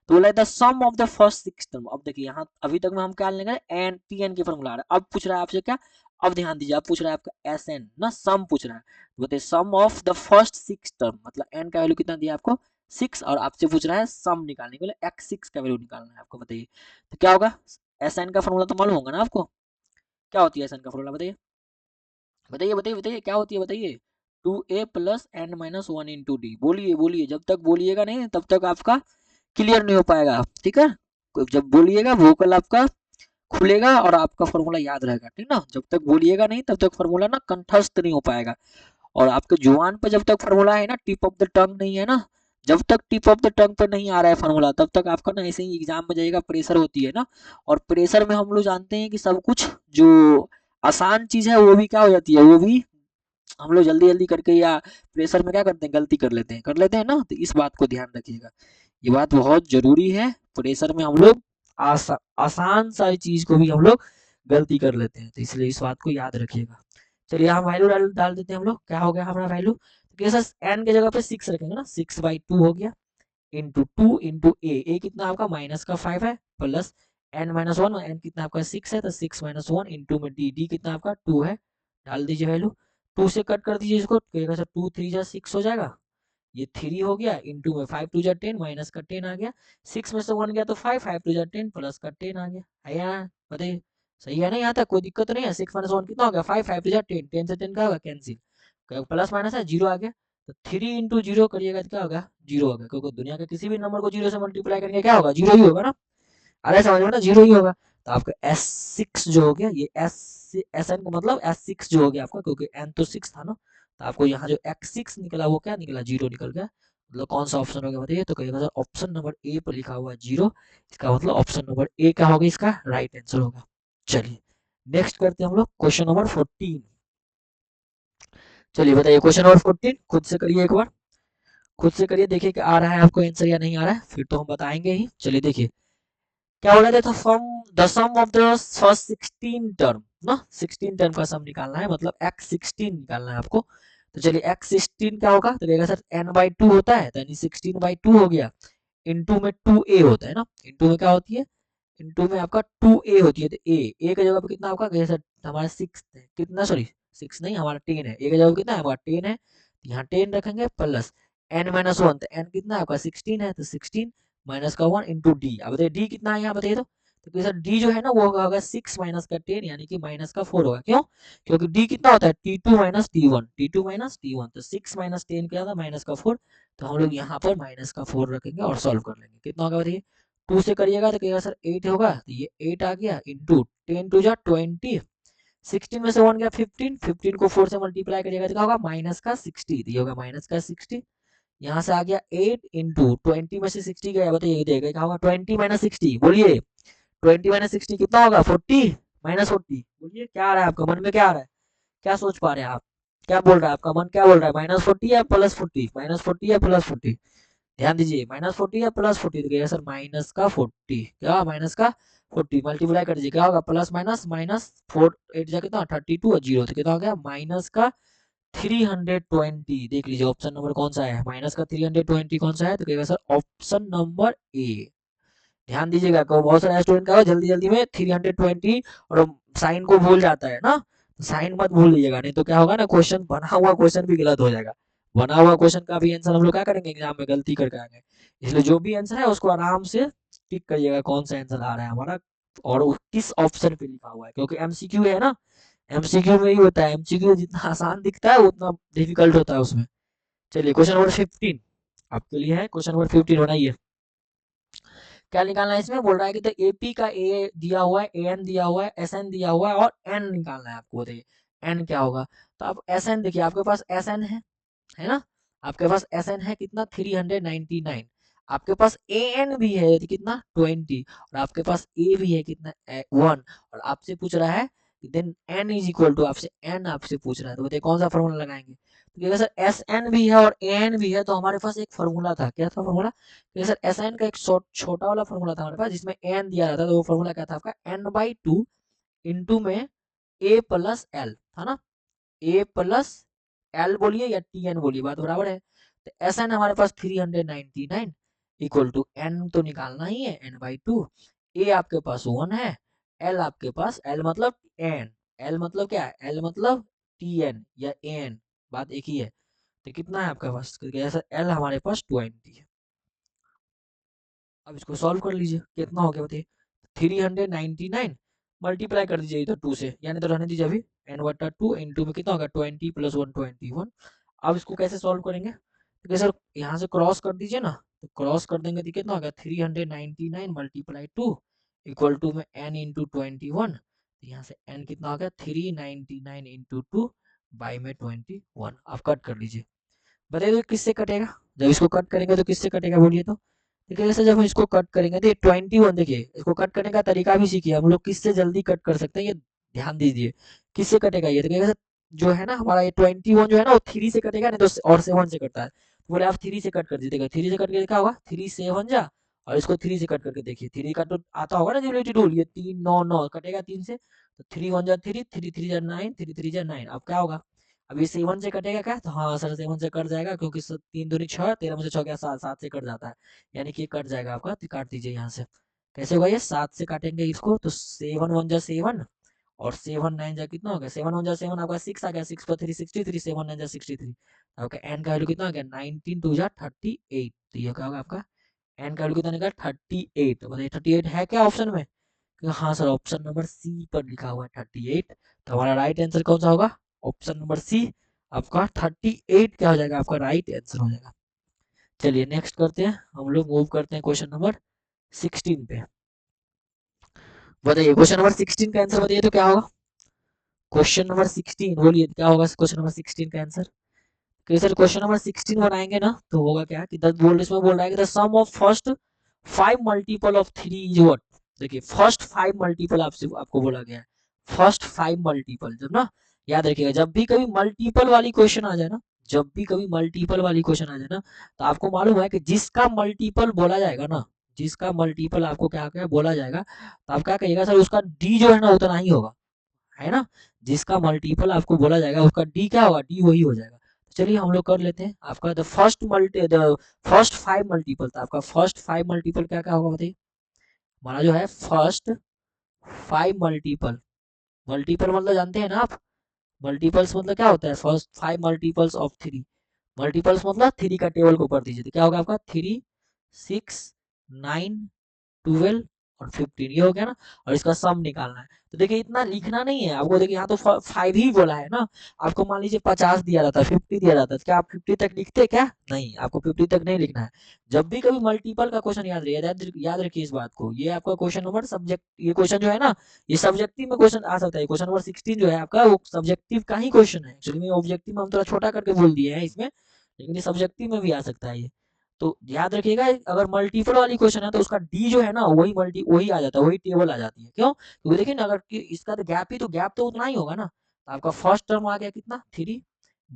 S1: तो बोला the sum of the first 6 term. अब देखिए यहाँ अभी तक में हम क्या लेंगे एन टी एन की फॉर्मूला आ रहा है, अब पूछ रहा है आपसे क्या, अब ध्यान दीजिए, अब पूछ रहा है आपका एस एन ना, सम पूछ रहा है, तो बताइए सम ऑफ द फर्स्ट 6 टर्म, मतलब एन का वैल्यू कितना दिया आपको 6, और आपसे पूछ रहा है सम निकालने के लिए x6 का वैल्यू निकालना है आपको। बताइए तो क्या होगा, एस एन का फॉर्मूला तो मालूम होगा ना आपको, क्या होती है एस एन का फॉर्मूला, बताइए बताइए बताइए बताइए क्या होती है, बताइए 2a plus N minus one into d. बोलिए बोलिए, जब तक बोलिएगा नहीं तब तक आपका क्लियर नहीं हो पाएगा। ठीक है, जब बोलिएगा वोकल आपका खुलेगा और आपका फॉर्मूला याद रहेगा, ठीक ना। जब तक बोलिएगा नहीं तब तक फॉर्मूला ना कंठस्थ नहीं हो पाएगा। और आपके जुबान पे जब तक फॉर्मूला है ना, टिप ऑफ द टंग नहीं है ना, जब तक टिप ऑफ द टंग पे नहीं आ रहा है फॉर्मूला, तब तक आपका ना ऐसे ही एग्जाम में जाइएगा, प्रेशर होती है ना। और प्रेशर में हम लोग जानते हैं कि सब कुछ जो आसान चीज है वो भी क्या हो जाती है, वो भी हम लोग जल्दी जल्दी करके या प्रेशर में क्या करते हैं, गलती कर लेते हैं ना। तो इस बात को ध्यान रखिएगा, ये बात बहुत जरूरी है। प्रेशर में हम लोग आसान सारी चीज को भी हम लोग गलती कर लेते हैं, तो इसलिए इस बात को याद रखिएगा। चलिए हम वैल्यू डाल डाल देते हैं हम लोग, क्या हो गया हमारा वैल्यू। तो कैसा एन के जगह पे 6 रखेंगे ना, 6/2 हो गया इंटू 2 इंटू ए कितना आपका -5 है, प्लस n-1, एन कितना आपका 6 है, तो 6-1 इंटू में डी कितना आपका 2 है, डाल दीजिए वैल्यू। 2 से कट कर दीजिए इसको, तो 2 3 जा 6 हो जाएगा, ये 3 हो गया इंटू में 5 2 जा 10, माइनस का 10 आ गया, 6 में से 1 गया तो 5, 5 2 जा 10 प्लस का 10 आ गया। है यहाँ बताइए, सही है ना, यहाँ तक कोई दिक्कत नहीं है। 6 माइनस 1 कितना हो गया 5, 5 2 जा 10, 10 से 10 का होगा कैंसिल, प्लस माइनस है 0 आ गया। तो 3 इंटू 0 करिएगा तो क्या होगा 0 होगा, क्योंकि दुनिया के किसी भी नंबर को 0 से मल्टीप्लाई करेंगे क्या होगा 0 ही होगा ना। अरे समझ में ना, 0 ही होगा। तो आपका S6 जो हो गया, ये SN का मतलब S6 जो हो गया आपका, क्योंकि N तो 6 था ना, तो आपको यहाँ जो X6 निकला वो क्या निकला 0 निकल गया। मतलब कौन सा ऑप्शन हो गया बताइए, तो कहिएगा सर ऑप्शन नंबर ए पर लिखा हुआ है 0, इसका मतलब ऑप्शन नंबर ए क्या होगा, इसका राइट आंसर होगा। चलिए नेक्स्ट करते हैं हम लोग क्वेश्चन नंबर 14। चलिए बताइए क्वेश्चन नंबर 14 खुद से करिए एक बार, खुद से करिए, देखिए कि आ रहा है आपको आंसर या नहीं आ रहा है, फिर तो हम बताएंगे ही। चलिए देखिए क्या बोला था, from the sum of the first 16 term ना, 16 टर्म का सम निकालना है, मतलब x16 निकालना है आपको। तो चलिए x16 क्या होगा, तो कहेगा सर n/2 होता है, तो यानी 16/2 हो गया, इनटू में 2a होता है ना, इनटू में क्या होती है, इनटू में आपका 2a होती है, तो a की जगह पे कितना आपका कहेगा सर हमारा 6 है, कितना सॉरी 6 नहीं हमारा 10 है, a की जगह पे कितना है हमारा 10 है, तो यहाँ 10 रखेंगे प्लस n-1, तो n कितना है आपका 16 है, तो 16 माइनस का 1 इंटू डी। अब बताइए डी कितना है यहाँ बताइए तो सर डी जो है ना वो होगा 6 माइनस का 10 यानी कि माइनस का 4 होगा, क्यों, क्योंकि डी कितना होता है t2 minus t1, t2 minus t1, तो 6 माइनस 10 क्या था माइनस का 4, तो हम लोग यहाँ पर माइनस का 4 रखेंगे और सॉल्व कर लेंगे, कितना होगा बताइए। 2 से करिएगा तो कहिएगा सर 8 होगा, तो ये 8 आ गया इंटू 10 टू जा 20, 16 में से 1 गया 15, 15 को 4 से मल्टीप्लाई करिएगा तो क्या होगा माइनस का 60, तो ये होगा माइनस का 60। यहाँ से आ गया 8 इंटू 20 में से 60 गया, बताइए देखिए क्या होगा 20 माइनस 60, बोलिए 20 माइनस 60 कितना होगा 40 माइनस 40, बोलिए क्या आ रहा है आपका मन में, क्या आ रहा है, क्या सोच पा रहे हैं आप, क्या बोल रहा है आपका मन, क्या बोल रहा है -40 या +40, -40 या +40, ध्यान दीजिए -40 या +40, तो कहिएगा सर माइनस का 40, क्या माइनस का 40 मल्टीप्लाई कर दीजिए क्या होगा प्लस माइनस माइनस 4 8 जा कितना 32 और 0, तो कितना हो गया माइनस का 320। देख लीजिए ऑप्शन नंबर कौन सा है, माइनस का 320 कौन सा है, तो कहेगा सर ऑप्शन नंबर ए। ध्यान दीजिएगा बहुत सारे स्टूडेंट का जल्दी जल्दी में 320 और साइन को भूल जाता है ना, साइन मत भूल लीजिएगा, नहीं तो क्या होगा ना क्वेश्चन बना हुआ क्वेश्चन भी गलत हो जाएगा, बना हुआ क्वेश्चन का भी आंसर हम लोग क्या करेंगे एग्जाम में गलती करके आएंगे, इसलिए जो भी आंसर है उसको आराम से टिक करिएगा कौन सा आंसर आ रहा है हमारा और किस ऑप्शन पे लिखा हुआ है, क्योंकि एमसीक्यू है ना, एमसीक्यू में ही होता है, एमसीक्यू जितना आसान दिखता है उतना डिफिकल्ट होता है उसमें। चलिए क्वेश्चन नंबर 15 आपके लिए है, क्वेश्चन नंबर 15 बनाइए। क्या निकालना है इसमें, बोल रहा है कि तो एपी का ए दिया हुआ है, एन दिया हुआ है, एसएन दिया हुआ है और एन निकालना है आपको, बताइए एन क्या होगा। तो आप एसएन देखिए आपके पास एसएन है ना, आपके पास एसएन है कितना 399, आपके पास ए एन भी है कितना 20, और आपके पास ए भी है कितना 1, और आपसे पूछ रहा है then n is equal to, आपसे एन आपसे पूछ रहा है, तो बताइए कौन सा फॉर्मूला लगाएंगे, तो कहेगा सर एस एन भी है और ए एन भी है, तो हमारे पास एक फॉर्मूला था, क्या था फॉर्मूला, तो सर एस एन का एक छोटा वाला फॉर्मूला था हमारे पास जिसमें एन दिया रहता था, तो वो फॉर्मूला क्या था आपका n/2 इंटू में a प्लस एल था ना, ए प्लस एल बोलिए या टी एन बोलिए बात बराबर है, तो एस एन हमारे पास 399 इक्वल टू एन तो निकालना ही है n/2, ए आपके पास 1 है, एल आपके पास एल मतलब एन, एल मतलब क्या है एल मतलब टी एन या एन, बात एक ही है, तो कितना है आपके पास एल हमारे पास 20 है। अब इसको सॉल्व कर लीजिए कितना हो गया बताइए 399 मल्टीप्लाई कर दीजिए इधर 2 से, यानी तो रहने दीजिए अभी n/2 इंटू में कितना होगा 20 + 1 21। अब इसको कैसे सॉल्व करेंगे,
S2: तो सर यहाँ से क्रॉस कर दीजिए ना, तो क्रॉस कर देंगे तो कितना होगा 399 मल्टीप्लाई 2 इक्वल टू में n इंटू 21। यहाँ से n कितना हो गया 399 इंटू 2 बाई में 21। आप कट कर लीजिए, बताइए तो किससे कटेगा, जब इसको कट करेंगे तो किससे कटेगा बोलिए तो। देखिए जैसे जब हम इसको कट करेंगे तो 21, देखिए इसको कट करने का तरीका भी सीखिए हम लोग, किससे जल्दी कट कर सकते हैं ये ध्यान दीजिए। किससे कटेगा ये, देखिए जो है ना हमारा ये 21 जो है ना वो 3 से कटेगा, नहीं तो और 7 से कटता है, तो बोले आप 3 से कट कर दीजिएगा, 3 से कट के क्या होगा 3 7 जा, और इसको 3 से कट करके देखिए, 3 का तो आता होगा ना जिब्लिटी टूल, ये 3 9 9 कटेगा 3 से, तो 3 1 जा 3, 3 3 जा 9, 3 3 जा 9, अब क्या होगा, अब ये 7 से कटेगा क्या, तो हाँ सर 7 से कट जाएगा, क्योंकि 3 दूनी 6, 13 में से 6 गया 7, 7 से कट जाता है, यानी कि कट जाएगा आपका, तो काट दीजिए यहाँ से। कैसे होगा ये, 7 से काटेंगे इसको तो 7 1 जा 7, और 7 9 जा कितना हो गया, 7 1 जा 7 आपका 6 आ गया, 6 पर 3 63, 7 9 जा 63, आपका एन का वैल्यू कितना हो गया 19 2 जा 38, तो ये क्या होगा आपका एन का वैल्यू कितना निकला 38। तो बताइए 38 है क्या ऑप्शन में, हाँ सर ऑप्शन नंबर सी पर लिखा हुआ है 38, तो हमारा राइट आंसर कौन सा होगा, ऑप्शन नंबर सी आपका 38 क्या हो जाएगा, आपका राइट आंसर हो जाएगा। चलिए नेक्स्ट करते हैं, हम लोग मूव करते हैं क्वेश्चन नंबर 16 पे। बताइए क्वेश्चन नंबर 16 का आंसर बताइए तो क्या होगा, क्वेश्चन नंबर 16 बोलिए क्या होगा क्वेश्चन नंबर 16 का आंसर। कि सर क्वेश्चन नंबर 16 बनाएंगे ना तो होगा क्या कि द बोल इसमें बोल रहा है कि the sum of first 5 multiple of 3 is what. देखिए फर्स्ट 5 मल्टीपल आपसे आपको बोला गया है, फर्स्ट 5 मल्टीपल, जब ना याद रखिएगा जब भी कभी मल्टीपल वाली क्वेश्चन आ जाए ना, जब भी कभी मल्टीपल वाली क्वेश्चन आ जाए ना, तो आपको मालूम है कि जिसका मल्टीपल बोला जाएगा ना, जिसका मल्टीपल आपको क्या क्या बोला जाएगा, तो आप क्या कहिएगा सर उसका डी जो है ना उतना ही होगा, है ना, जिसका मल्टीपल आपको बोला जाएगा उसका डी क्या होगा, डी वही हो जाएगा। तो चलिए हम लोग कर लेते हैं, आपका द फर्स्ट 5 मल्टीपल था, आपका फर्स्ट 5 मल्टीपल क्या क्या होगा बताइए। हमारा जो है फर्स्ट 5 मल्टीपल, मल्टीपल मतलब जानते हैं ना आप, मल्टीपल्स मतलब क्या होता है, फर्स्ट 5 मल्टीपल्स ऑफ 3, मल्टीपल्स मतलब 3 का टेबल को ऊपर दीजिए, तो क्या होगा आपका 3 6 9 12 और 15, ये हो गया ना, और इसका सम निकालना है। तो देखिए इतना लिखना नहीं है आपको, देखिए यहाँ तो 5 ही बोला है ना, आपको मान लीजिए 50 दिया जाता है 50 दिया जाता है, क्या आप 50 तक लिखते क्या, नहीं आपको 50 तक नहीं लिखना है। जब भी कभी मल्टीपल का क्वेश्चन याद रखिए, याद रखिए इस बात को, ये आपका क्वेश्चन नंबर सब्जेक्ट, ये क्वेश्चन जो है ना ये सब्जेक्टिव में क्वेश्चन आ सकता है, क्वेश्चन नंबर 16 जो है आपका वो सब्जेक्टिव का ही क्वेश्चन है, एक्चुअली में ऑब्जेक्टिव में हम थोड़ा छोटा करके बोल दिए हैं इसमें, लेकिन ये सब्जेक्टिव में भी आ सकता है ये। तो याद रखिएगा अगर मल्टीपल वाली क्वेश्चन है तो उसका डी जो है ना वही आ जाता है, वही टेबल आ जाती है, क्यों, क्योंकि देखिए ना अगर इसका तो गैप तो उतना ही होगा ना, तो आपका फर्स्ट टर्म आ गया कितना 3,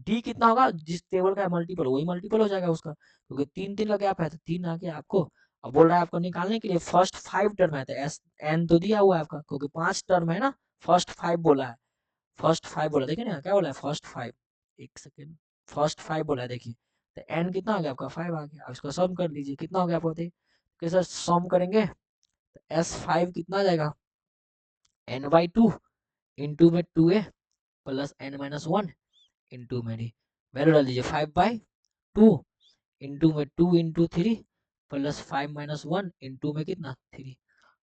S2: डी कितना होगा जिस टेबल का मल्टीपल वही मल्टीपल हो जाएगा उसका, क्योंकि 3 3 का गैप है तो 3 आ गया आपको। अब बोल रहा है आपको निकालने के लिए फर्स्ट 5 टर्म है, तो एस एन तो दिया हुआ है आपका, क्योंकि 5 टर्म है ना, फर्स्ट 5 बोला है, फर्स्ट 5 बोला, देखिए ना क्या बोला है फर्स्ट 5, एक सेकेंड, फर्स्ट 5 बोला है देखिए, तो एन कितना आ गया आपका 5 आ गया, अब इसको सम कर लीजिए कितना हो गया आपको बताइए, कि सर सम करेंगे तो एस 5 कितना आ जाएगा एन बाई 2 इंटू में 2a plus N minus 1 into में डी, वैल्यू डाल दीजिए 5 बाई 2 इंटू में 2 इंटू 3 प्लस 5 माइनस 1 इंटू में कितना 3,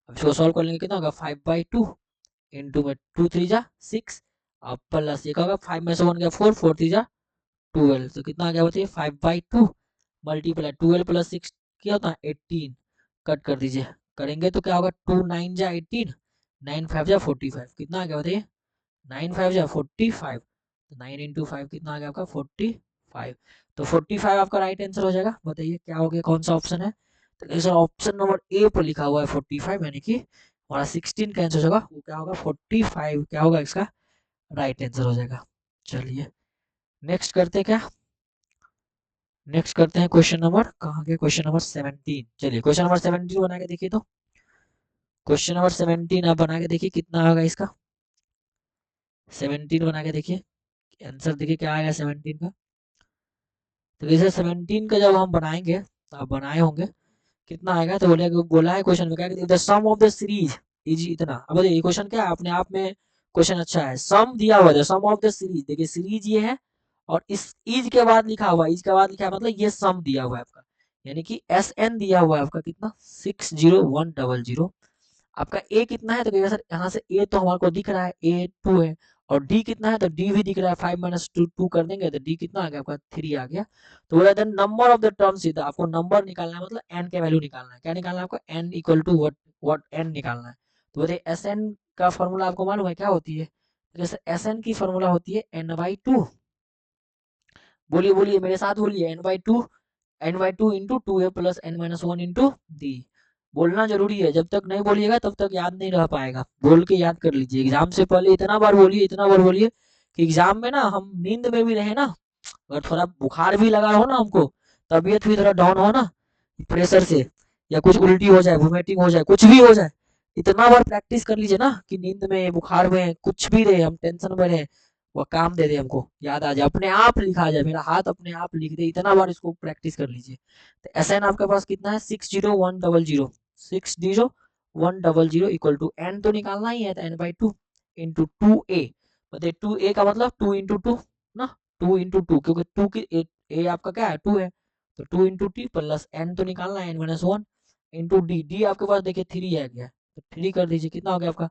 S2: अब इसको सॉल्व कर लेंगे कितना होगा 5 बाई 2 इंटू में 2 3 जा 6, अब प्लस ये क्या होगा 5 में से 1 गया 4 4 3 जा 12, तो कितना आ गया बताइए 5 बाई 2 मल्टीप्लाई 12 प्लस 6 क्या होता है 18, कट कर दीजिए, करेंगे तो क्या होगा 2 9 जा 18, 9 5 जा 45, कितना आ गया बताइए 9 5 जा 45, तो 9 इंटू 5 कितना आ गया आपका 45, तो 45 आपका राइट आंसर हो जाएगा। बताइए क्या हो गया कौन सा ऑप्शन है, तो सर ऑप्शन नंबर ए पर लिखा हुआ है 45, यानी कि हमारा 16 का आंसर होगा वो क्या होगा 45, क्या होगा इसका राइट आंसर हो जाएगा। चलिए नेक्स्ट करते हैं क्या, नेक्स्ट करते हैं क्वेश्चन नंबर कहाँ के, क्वेश्चन नंबर 17, चलिए क्वेश्चन नंबर 17 बना के देखिए, तो क्वेश्चन नंबर 17 आप बना के देखिए कितना होगा इसका, 17 बना के देखिए आंसर देखिए क्या आएगा 17 का। तो जैसे 17 का जब हम बनाएंगे तो आप बनाए होंगे कितना आएगा, तो बोला है क्वेश्चन में क्या the sum of the series is इतना। अब देखिए क्वेश्चन क्या है अपने आप में, क्वेश्चन अच्छा है, सम दिया हुआ है सम ऑफ द सीरीज, देखिए सीरीज ये है और इस इज के बाद लिखा हुआ है, इज के बाद लिखा है मतलब ये सम दिया हुआ है आपका, यानी कि एस एन दिया हुआ है आपका कितना 60100, आपका ए कितना है, तो कहिएगा सर यहाँ से ए तो हमारे को दिख रहा है ए 2 है, और डी कितना है, तो डी भी दिख रहा है, 5 माइनस टू कर देंगे तो डी कितना आ गया आपका 3 आ गया। तो बोला then number of the terms, इधर आपको नंबर निकालना है, मतलब एन का वैल्यू निकालना है। क्या निकालना है आपको, n equal to what n निकालना है। तो बोले एस एन का फॉर्मूला आपको मालूम है क्या होती है, जैसे एस एन की फॉर्मूला होती है n/2। बोलिए बोलिए मेरे साथ बोलिए, n/2 into two a plus N minus one into d. बोलना जरूरी है, जब तक नहीं बोलिएगा तब तक याद नहीं रह पाएगा, बोल के याद कर लीजिए। एग्जाम से पहले इतना बार बोलिए, इतना बार बोलिए कि एग्जाम में ना हम नींद में भी रहे ना, अगर थोड़ा बुखार भी लगा हो ना हमको, तबीयत भी थोड़ा डाउन हो ना प्रेशर से, या कुछ उल्टी हो जाए, वोमिटिंग हो जाए, कुछ भी हो जाए, इतना बार प्रैक्टिस कर लीजिए ना कि नींद में, बुखार में, कुछ भी रहे, हम टेंशन में रहे, वो काम दे दे हमको, याद आ जाए, अपने आप लिखा आ जाए, मेरा हाथ अपने आप लिख दे, इतना बार इसको प्रैक्टिस कर लीजिए। तो एस एन आपके पास कितना है, 60100, 60100 इक्वल टू एन तो निकालना ही है, तो n/2 इंटू टू ए, बताइए टू ए का मतलब 2 इंटू टू ना, 2 इंटू टू, क्योंकि टू की ए आपका क्या है, 2 है, तो 2 इंटू टी प्लस एन तो निकालना है, n-1 इंटू डी, डी आपके पास देखिए 3 आ गया, तो 3 कर दीजिए, कितना हो गया आपका,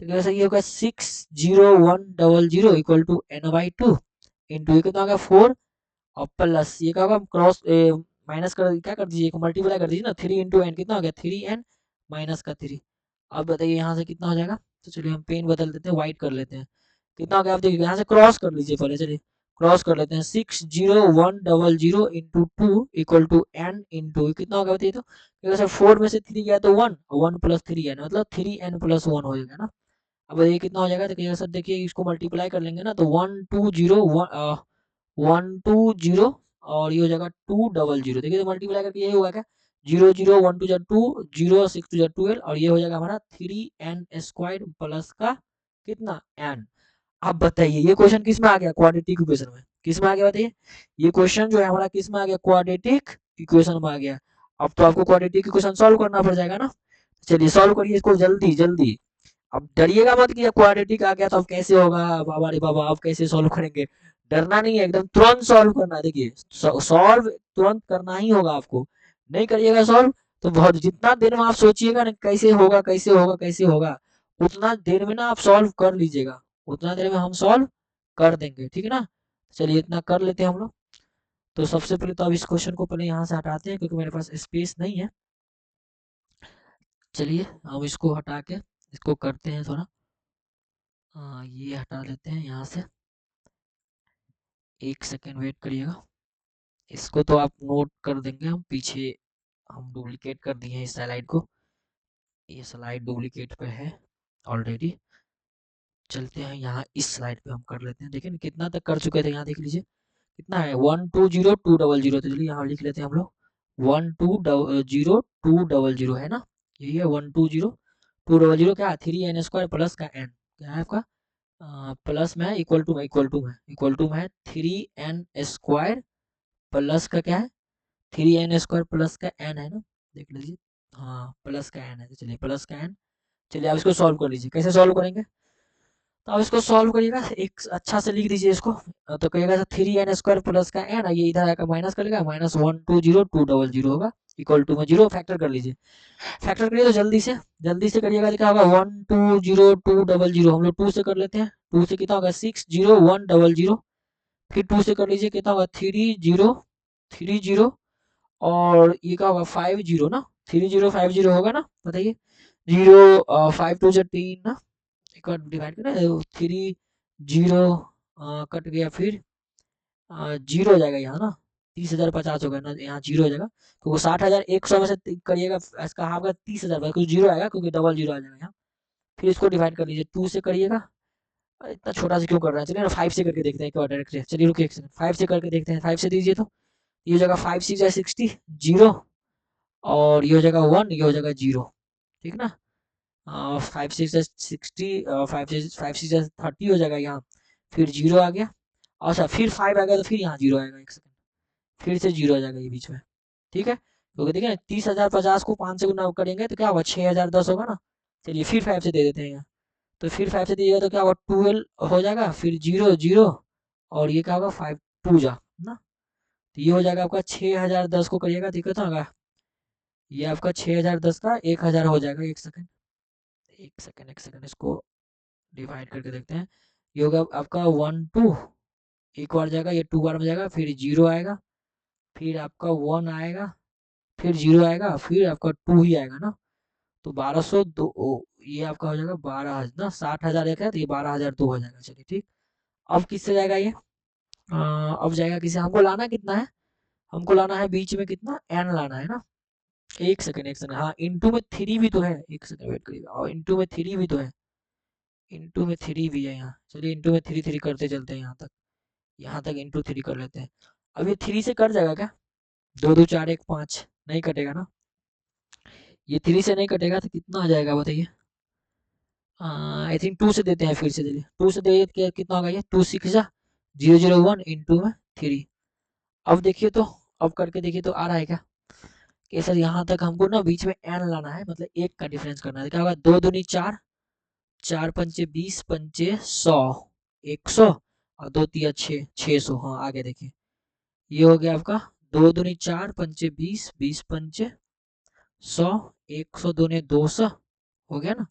S2: तो कैसे ये होगा 60100 इक्वल टू n/2 इंटू ये कितना हो गया 4, और प्लस ये क्या होगा, क्रॉस माइनस कर, क्या कर दीजिए, मल्टीप्लाई कर दीजिए ना, 3 इंटू एन कितना हो गया 3n माइनस का 3। अब बताइए यहाँ से कितना हो जाएगा, तो चलिए हम पेन बदल देते हैं, व्हाइट कर लेते हैं, कितना हो गया आप देखिए, यहाँ से क्रॉस कर लीजिए पहले, चलिए क्रॉस कर लेते हैं, 60100 into two equal to n into कितना हो गया बताइए, तो 4 में से 3 गया तो 1, 1 प्लस 3 एन मतलब 3n प्लस 1 हो जाएगा ना। अब ये कितना हो जाएगा, तो सर देखिए इसको मल्टीप्लाई कर लेंगे ना, तो 120 और ये हो जाएगा 200, देखिए तो मल्टीप्लाई करके यही होगा क्या, 0 0 1 2 2 0 6 2 12 और ये हो जाएगा हमारा 3n² प्लस का कितना n। अब बताइए ये क्वेश्चन किस में आ गया, क्वाड्रेटिक इक्वेशन में, किस में आ गया बताइए, ये क्वेश्चन जो है हमारा किस में आ गया, क्वाड्रेटिक इक्वेशन में आ गया। अब तो आपको क्वाड्रेटिक इक्वेशन सॉल्व करना पड़ जाएगा ना, चलिए सॉल्व करिए इसको जल्दी जल्दी। अब डरिएगा मत कि क्वाड्रेटिक आ गया तो अब कैसे होगा, बाबा रे बाबा अब कैसे सॉल्व करेंगे, डरना नहीं है, एकदम तुरंत सॉल्व करना है। देखिए सॉल्व तुरंत करना ही होगा आपको, नहीं करिएगा सॉल्व तो बहुत, जितना देर में आप सोचिएगा ना कैसे होगा कैसे होगा कैसे होगा, उतना देर में ना आप सॉल्व कर लीजिएगा, उतना देर में हम सॉल्व कर देंगे, ठीक है ना। चलिए इतना कर लेते हैं हम लोग। तो सबसे पहले तो अब इस क्वेश्चन को पहले यहाँ से हटाते हैं क्योंकि मेरे पास स्पेस नहीं है। चलिए हम इसको हटा के इसको करते हैं थोड़ा, ये हटा देते हैं यहाँ से, एक सेकेंड वेट करिएगा। इसको तो आप नोट कर देंगे, हम पीछे हम डुप्लीकेट कर दिए हैं इस स्लाइड को, ये स्लाइड डुप्लीकेट पे है ऑलरेडी। चलते हैं यहाँ इस स्लाइड पे हम कर लेते हैं, देखिए ना कितना तक कर चुके थे, यहाँ देख लीजिए कितना है 120 200, तो चलिए यहाँ लिख लेते हैं हम लोग 120 200 है ना, यही है 120 200, क्या 3n² प्लस का n, क्या है आपका प्लस में है, इक्वल टू में है 3n² प्लस का क्या है 3n² प्लस का n है ना, देख लीजिए, हाँ प्लस का n है, तो चलिए प्लस का n। चलिए आप इसको सॉल्व कर लीजिए, कैसे सॉल्व करेंगे, तो आप इसको सॉल्व करिएगा, एक अच्छा से लिख दीजिए इसको, तो कहिएगा 3n² प्लस का n, ये इधर आकर माइनस कर लेगा, -120 200 होगा, इक्वल टू में जीरो फैक्टर कर लीजिए, फैक्टर करिए तो जल्दी से करिएगा, तो क्या होगा 120 200, हम लोग 2 से कर लेते हैं, 2 से कितना होगा 60100, फिर 2 से कर लीजिए कितना होगा 30 और ये क्या होगा 50 ना, 3050 होगा ना, बताइए 0 5 2 3 ना, एक बार डिवाइड करें 30 कट गया, फिर जीरो हो जाएगा यहाँ ना, 30,050 होगा ना, यहाँ जीरो हो जाएगा क्योंकि 60,100 में से करिएगा इसका हाफ का 30,000 कुछ जीरो आएगा क्योंकि डबल जीरो आ जाएगा यहाँ। फिर इसको डिवाइड कर लीजिए 2 से करिएगा, इतना छोटा से क्यों कर रहा है, चलिए ना 5 से करके देखते हैं एक बार डायरेक्ट, चलिए रुकिए एक सेकंड, 5 से करके देखते हैं, 5 से दीजिए तो ये हो जाएगा 5 6 60 जीरो, और ये हो जाएगा 1, ये हो जाएगा जीरो, ठीक ना, 5 6 60, 5 6 30 हो जाएगा यहाँ, फिर जीरो आ गया, अच्छा फिर 5 आ गया तो फिर यहाँ जीरो आएगा, एक सेकंड फिर से जीरो आ जाएगा ये बीच में, ठीक है, क्योंकि देखिए ना 30,050 को 5 से गुना करेंगे तो क्या होगा 6,010 होगा ना, चलिए फिर 5 से दे देते हैं यहाँ, तो फिर 5 से दीजिएगा तो क्या होगा 12 हो जाएगा, फिर जीरो जीरो, और ये क्या होगा 5 2 जा ना, तो ये हो जाएगा आपका 6,010 को करिएगा, दिक्कत होगा, ये आपका 6,010 का 1,000 हो जाएगा, एक सेकंड इसको डिवाइड करके देखते हैं, ये होगा आपका 1 2, एक बार जाएगा, ये 2 बार में जाएगा, फिर 0 आएगा, फिर आपका 1 आएगा, फिर 0 आएगा, फिर आपका 2 ही आएगा ना। तो 1202, ये आपका हो जाएगा 12,000 ना, 60,000 एक है तो ये 12,000 2 हो जाएगा। चलिए ठीक। अब किससे जाएगा ये? अब जाएगा किसे? हमको लाना कितना है? हमको लाना है बीच में कितना, n लाना है ना। एक सेकंड, एक सेकंड, हाँ इंटू में 3 भी तो है, एक सेकंड वेट करिएगा, और इंटू में 3 भी तो है, इंटू में 3 भी है यहाँ। चलिए इंटू में 3 3 करते चलते हैं यहाँ तक, यहाँ तक इंटू 3 कर लेते हैं। अब ये 3 से कट जाएगा क्या? 2 2 4 1 5 नहीं कटेगा ना। ये 3 से नहीं कटेगा तो कितना आ जाएगा बताइए? आई थिंक 2 से देते हैं फिर से, चलिए 2 से दे के कितना होगा ये, 2 6 जा 0 0 1 इंटू में 3। अब देखिए तो, अब करके देखिए तो आ रहा है क्या? कि सर यहाँ तक हमको ना बीच में n लाना है, मतलब एक का डिफरेंस करना है। क्या होगा? 2 दूनी 4, 4 पंचे 20, पंचे 100, 100, और 2 तिया 6, 600। हाँ आगे देखिए, ये हो गया आपका 2 दूनी 4 पंचे 20, 20 पंचे 100, 100 दूनी 200 हो गया ना।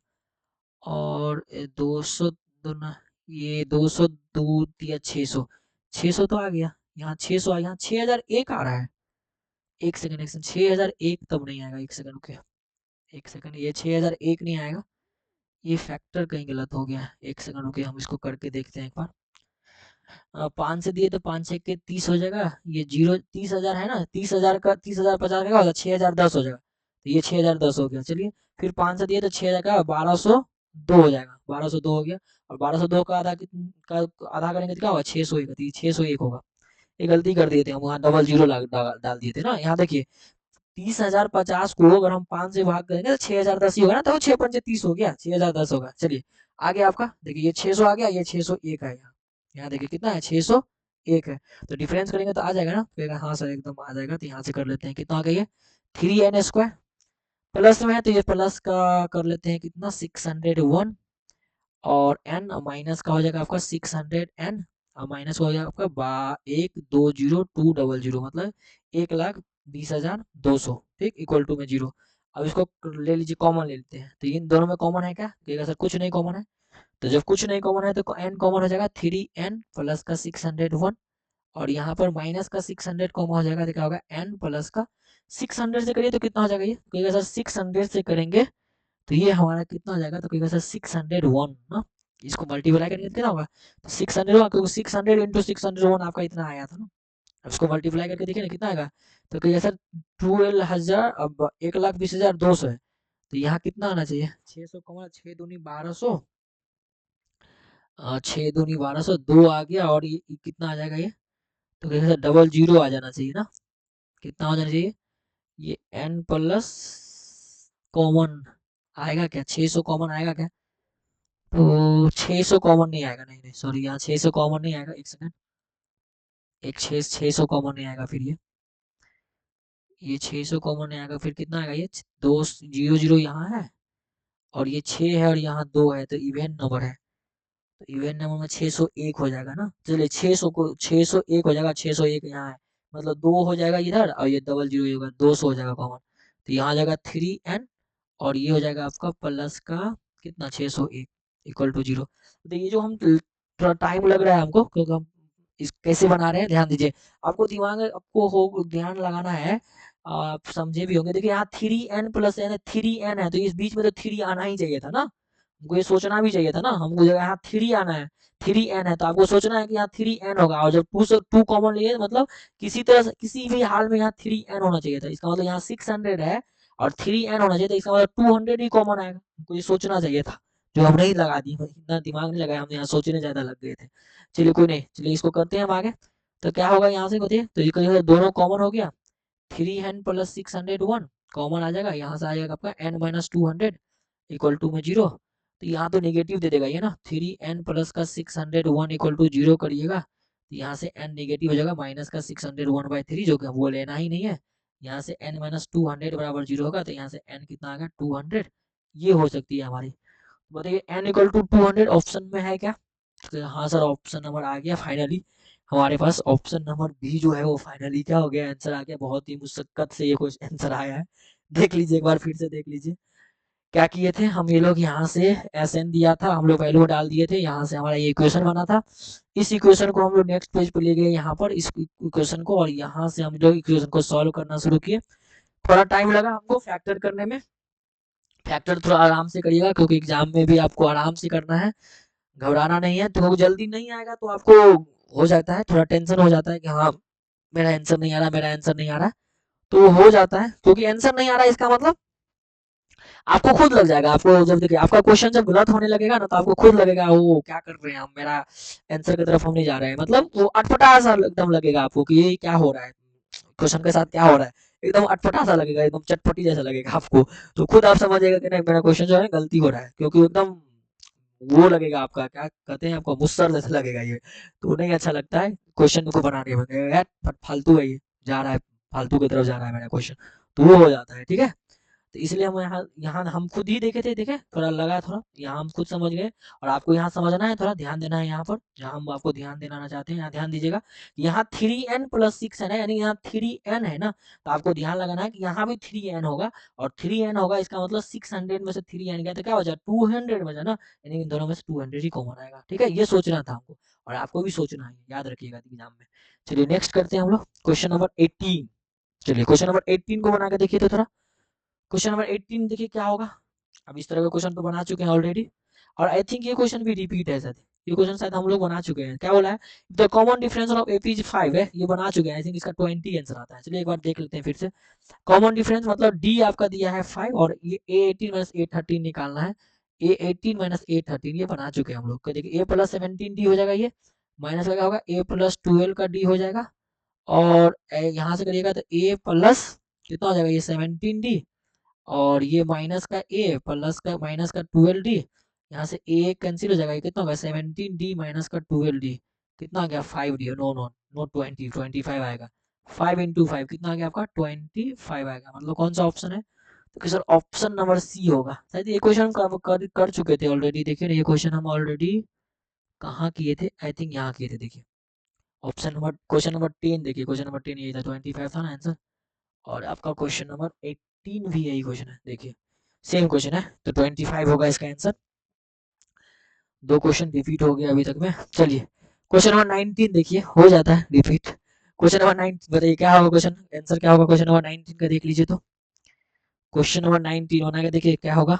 S2: और 200 दूना, ये 200 दो तिया 600, 600 तो आ गया यहाँ, 600 आ, यहाँ 6001 आ रहा है। एक सेकंड, एक सेकंड, 6001 तब नहीं आएगा, एक सेकंड रुके, एक सेकंड, ये 6001 नहीं आएगा, ये फैक्टर कहीं गलत हो गया है। एक सेकंड रुके, हम इसको करके देखते हैं एक बार। 5 से दिए तो 5 6 के 30 हो जाएगा, ये 0 30,000 है ना, 30,000 का 30,000 50 का क्या होगा, 6,010 हो जाएगा, तो ये 6,010 हो गया। चलिए फिर 5 से दिए तो 6,000 का 1202 हो जाएगा, 1202 हो गया। और 1202 का आधा का आधा करेंगे तो क्या होगा, 601, तो ये 601 होगा। ये गलती कर दिए थे हम, वहाँ डबल जीरो डाल दिए थे ना। यहाँ देखिए 30,050 को अगर हम 5 से भाग करेंगे तो 6,010 ही होगा ना, तो 6 पंचे 30 हो गया, 6,010 होगा। चलिए आगे आपका देखिए, ये 600 आ गया, ये 601 है यहाँ। यहाँ देखिए कितना है, 601 है। तो डिफरेंस करेंगे तो आ जाएगा ना, कहेगा हाँ सर एकदम आ जाएगा। तो यहाँ से कर लेते हैं, कितना आ गया ये 3n² प्लस में है, तो ये प्लस का कर लेते हैं कितना, 601, और n माइनस का हो जाएगा आपका 600n, और माइनस हो जाएगा आपका 120,200, मतलब 1,20,200, ठीक, इक्वल टू में 0। अब इसको ले लीजिए, कॉमन ले लेते हैं, तो इन दोनों में कॉमन है क्या? कहेगा सर कुछ नहीं कॉमन है। तो जब कुछ नहीं कॉमन है तो n कॉमन हो जाएगा, 3n प्लस का 601, और यहाँ पर माइनस का 600 कॉमन हो जाएगा, तो क्या होगा, n प्लस का 600 से करिए तो कितना हो जाएगा ये? कहेगा सर 600 से करेंगे तो ये हमारा कितना हो जाएगा, तो कहेगा सर 601 ना। इसको मल्टीप्लाई करेंगे तो कितना होगा, तो 601, क्योंकि 600 इंटू 601 आपका इतना आया था ना। अब इसको मल्टीप्लाई करके देखिए ना कितना आएगा, तो कहेगा सर 12,000, अब 1,20,200 है, तो यहाँ कितना आना चाहिए, 600 कमा 6 दूनी 1200, 6 दूनी 1200, 2 आ गया, और ये कितना आ जाएगा ये, तो कहेगा सर डबल जीरो आ जाना चाहिए ना। कितना हो जाना चाहिए, ये n प्लस कॉमन आएगा क्या, 600 कॉमन आएगा क्या? तो 600 कॉमन नहीं आएगा, नहीं नहीं सॉरी, यहाँ 600 कॉमन नहीं आएगा, एक सेकंड, एक 600 कॉमन नहीं आएगा, फिर ये 600 कॉमन नहीं आएगा, फिर कितना आएगा, ये दो 0 0 यहाँ है, और ये 6 है, और यहाँ 2 है, तो इवन नंबर है, तो इवन नंबर में 601 हो जाएगा ना। चलिए 600 को 601 हो जाएगा, 601 यहाँ है, मतलब 2 हो जाएगा इधर, और ये डबल जीरो होगा, 200 हो जाएगा कॉमन, तो यहाँ आ जाएगा 3n, और ये हो जाएगा आपका प्लस का कितना, 601 इक्वल टू 0। तो ये जो हम थोड़ा टाइम लग रहा है हमको, क्योंकि हम इस कैसे बना रहे हैं, ध्यान दीजिए। आपको दिमाग आपको हो ध्यान लगाना है, आप समझे भी होंगे। देखिए यहाँ 3n प्लस n है, 3n है, तो इस बीच में तो 3 आना ही चाहिए था ना, हमको ये सोचना भी चाहिए था ना। हमको यहाँ 3 आना है, 3n है, तो आपको सोचना है कि यहाँ 3n होगा, और जब 2 से 2 कॉमन लिए, मतलब किसी तरह से किसी भी हाल में यहाँ 3n होना चाहिए था। इसका मतलब यहाँ 600 है और 3n होना चाहिए था, इसका मतलब 200 ही कॉमन आएगा। हमको ये सोचना चाहिए था, जो हम नहीं लगा दिए, इतना दिमाग नहीं लगाया, हम यहाँ सोचने ज्यादा लग गए थे। चलिए कोई नहीं, चलिए इसको करते हैं हम आगे। तो क्या होगा यहाँ से बताइए, तो ये दोनों कॉमन हो गया, 3n प्लस 601 कॉमन आ जाएगा, यहाँ से आ जाएगा आपका n माइनस 200 इक्वल टू में 0। तो यहाँ तो नेगेटिव दे देगा ये ना, 3n प्लस का 601 इक्वल टू 0 करिएगा, तो यहाँ से n नेगेटिव हो जाएगा, माइनस का 601/3, जो कि वो लेना ही नहीं है। यहाँ से n माइनस 200 बराबर 0 होगा, तो यहाँ से n कितना आ गया, 200। ये हो सकती है हमारी। बताइए n इक्वल टू 200 ऑप्शन में है क्या? तो हाँ सर, ऑप्शन नंबर आ गया फाइनली हमारे पास। ऑप्शन नंबर बी जो है वो फाइनली क्या हो गया, आंसर आ गया। बहुत ही मुशक्कत से ये क्वेश्चन आंसर आया है, देख लीजिए एक बार, फिर से देख लीजिए। क्या किए थे हम, ये लोग यहाँ से एस एन दिया था, हम लोग वैल्यू डाल दिए थे, यहाँ से हमारा ये इक्वेशन बना था। इस इक्वेशन को हम लोग नेक्स्ट पेज पे ले गए यहाँ पर इस इक्वेशन को, और यहाँ से हम लोग इक्वेशन को सॉल्व करना शुरू किए। थोड़ा टाइम लगा हमको फैक्टर करने में, फैक्टर थोड़ा आराम से करिएगा क्योंकि एग्जाम में भी आपको आराम से करना है, घबराना नहीं है। तो जल्दी नहीं आएगा तो आपको हो जाता है, थोड़ा टेंशन हो जाता है कि हाँ मेरा आंसर नहीं आ रहा, मेरा आंसर नहीं आ रहा, तो हो जाता है। क्योंकि आंसर नहीं आ रहा है इसका मतलब आपको खुद लग जाएगा, आपको जब देखिए आपका क्वेश्चन जब गलत होने लगेगा ना तो आपको खुद लगेगा वो क्या कर रहे हैं हम, मेरा आंसर की तरफ हम नहीं जा रहे हैं, मतलब वो अटपटा सा एकदम लगेगा आपको कि ये क्या हो रहा है, क्वेश्चन के साथ क्या हो रहा है, एकदम अटपटा सा लगेगा, एकदम चटपटी जैसा लगेगा आपको। तो खुद आप समझिएगा कि नहीं मेरा क्वेश्चन जो है गलती हो रहा है, क्योंकि एकदम वो लगेगा आपका, क्या कहते हैं आपको, मुस्सर जैसा लगेगा ये, तो नहीं अच्छा लगता है क्वेश्चन को बनाने में, यार फालतू है ये, जा रहा है फालतू की तरफ जा रहा है मेरा क्वेश्चन, तो वो हो जाता है। ठीक है, तो इसलिए हम यहाँ यहाँ हम खुद ही देखे थे, देखे थोड़ा लगा, थोड़ा यहाँ हम खुद समझ गए, और आपको यहाँ समझना है, थोड़ा ध्यान देना है यहाँ पर, जहाँ हम आपको ध्यान देना चाहते हैं यहाँ ध्यान दीजिएगा। यहाँ 3n+6 है ना, यानी यहाँ 3n है ना, तो आपको ध्यान लगाना है कि यहाँ भी 3n होगा, और 3n होगा इसका मतलब 600 में से 3n गया तो क्या बचा, 200 बचा ना, यानी इन दोनों में से 200 ही कॉमन आएगा। ठीक है, ये सोचना था हमको, और आपको भी सोचना है, याद रखिएगा एग्जाम में। चलिए नेक्स्ट करते हैं हम लोग क्वेश्चन नंबर 18। चलिए क्वेश्चन नंबर 18 को बना के देखिए तो थोड़ा, क्वेश्चन नंबर 18 देखिए क्या होगा। अब इस तरह का क्वेश्चन तो बना चुके हैं ऑलरेडी, और आई थिंक ये क्वेश्चन भी रिपीट है शायद, ये क्वेश्चन शायद हम लोग बना चुके हैं। क्या बोला है, the common difference of AP is 5 है, ये बना चुके हैं, आई थिंक इसका 20 आंसर आता है। चलिए एक बार देख लेते हैं फिर से। कॉमन डिफरेंस मतलब डी आपका दिया है 5, और ये A18 - A13 निकालना है, A18 - A13 ये बना चुके हैं हम लोग। देखिए A+17 डी हो जाएगा, ये माइनस का क्या होगा, A+12 का डी हो जाएगा, और यहाँ से करिएगा तो A प्लस कितना हो जाएगा, ये 17D, और ये माइनस का ए प्लस का माइनस का 12D, यहाँ से ए कैंसिल हो जाएगा, ये कितना होगा 17D माइनस का 12D, कितना आ गया 5D, नो नो नो 25 आएगा, 5 × 5 कितना आ गया आपका 25 आएगा, मतलब कौन सा ऑप्शन है, तो सर ऑप्शन नंबर सी होगा। शायद ये क्वेश्चन कर चुके थे ऑलरेडी, देखिए ना ये क्वेश्चन हम ऑलरेडी कहाँ किए थे, आई थिंक यहाँ किए थे। देखिए ऑप्शन नंबर क्वेश्चन नंबर 10 देखिए, क्वेश्चन नंबर 10 ये था, 25 था ना आंसर, और आपका क्वेश्चन नंबर 18 भी यही क्वेश्चन है, देखिए सेम क्वेश्चन है, तो 25 होगा इसका आंसर। दो क्वेश्चन रिपीट हो गया अभी तक में। चलिए क्वेश्चन नंबर 19 देखिए, हो जाता है रिपीट। क्वेश्चन नंबर 19 बताइए क्या होगा, क्वेश्चन आंसर क्या होगा क्वेश्चन नंबर 19 का, देख लीजिए तो क्वेश्चन नंबर 19 बना के देखिए क्या होगा।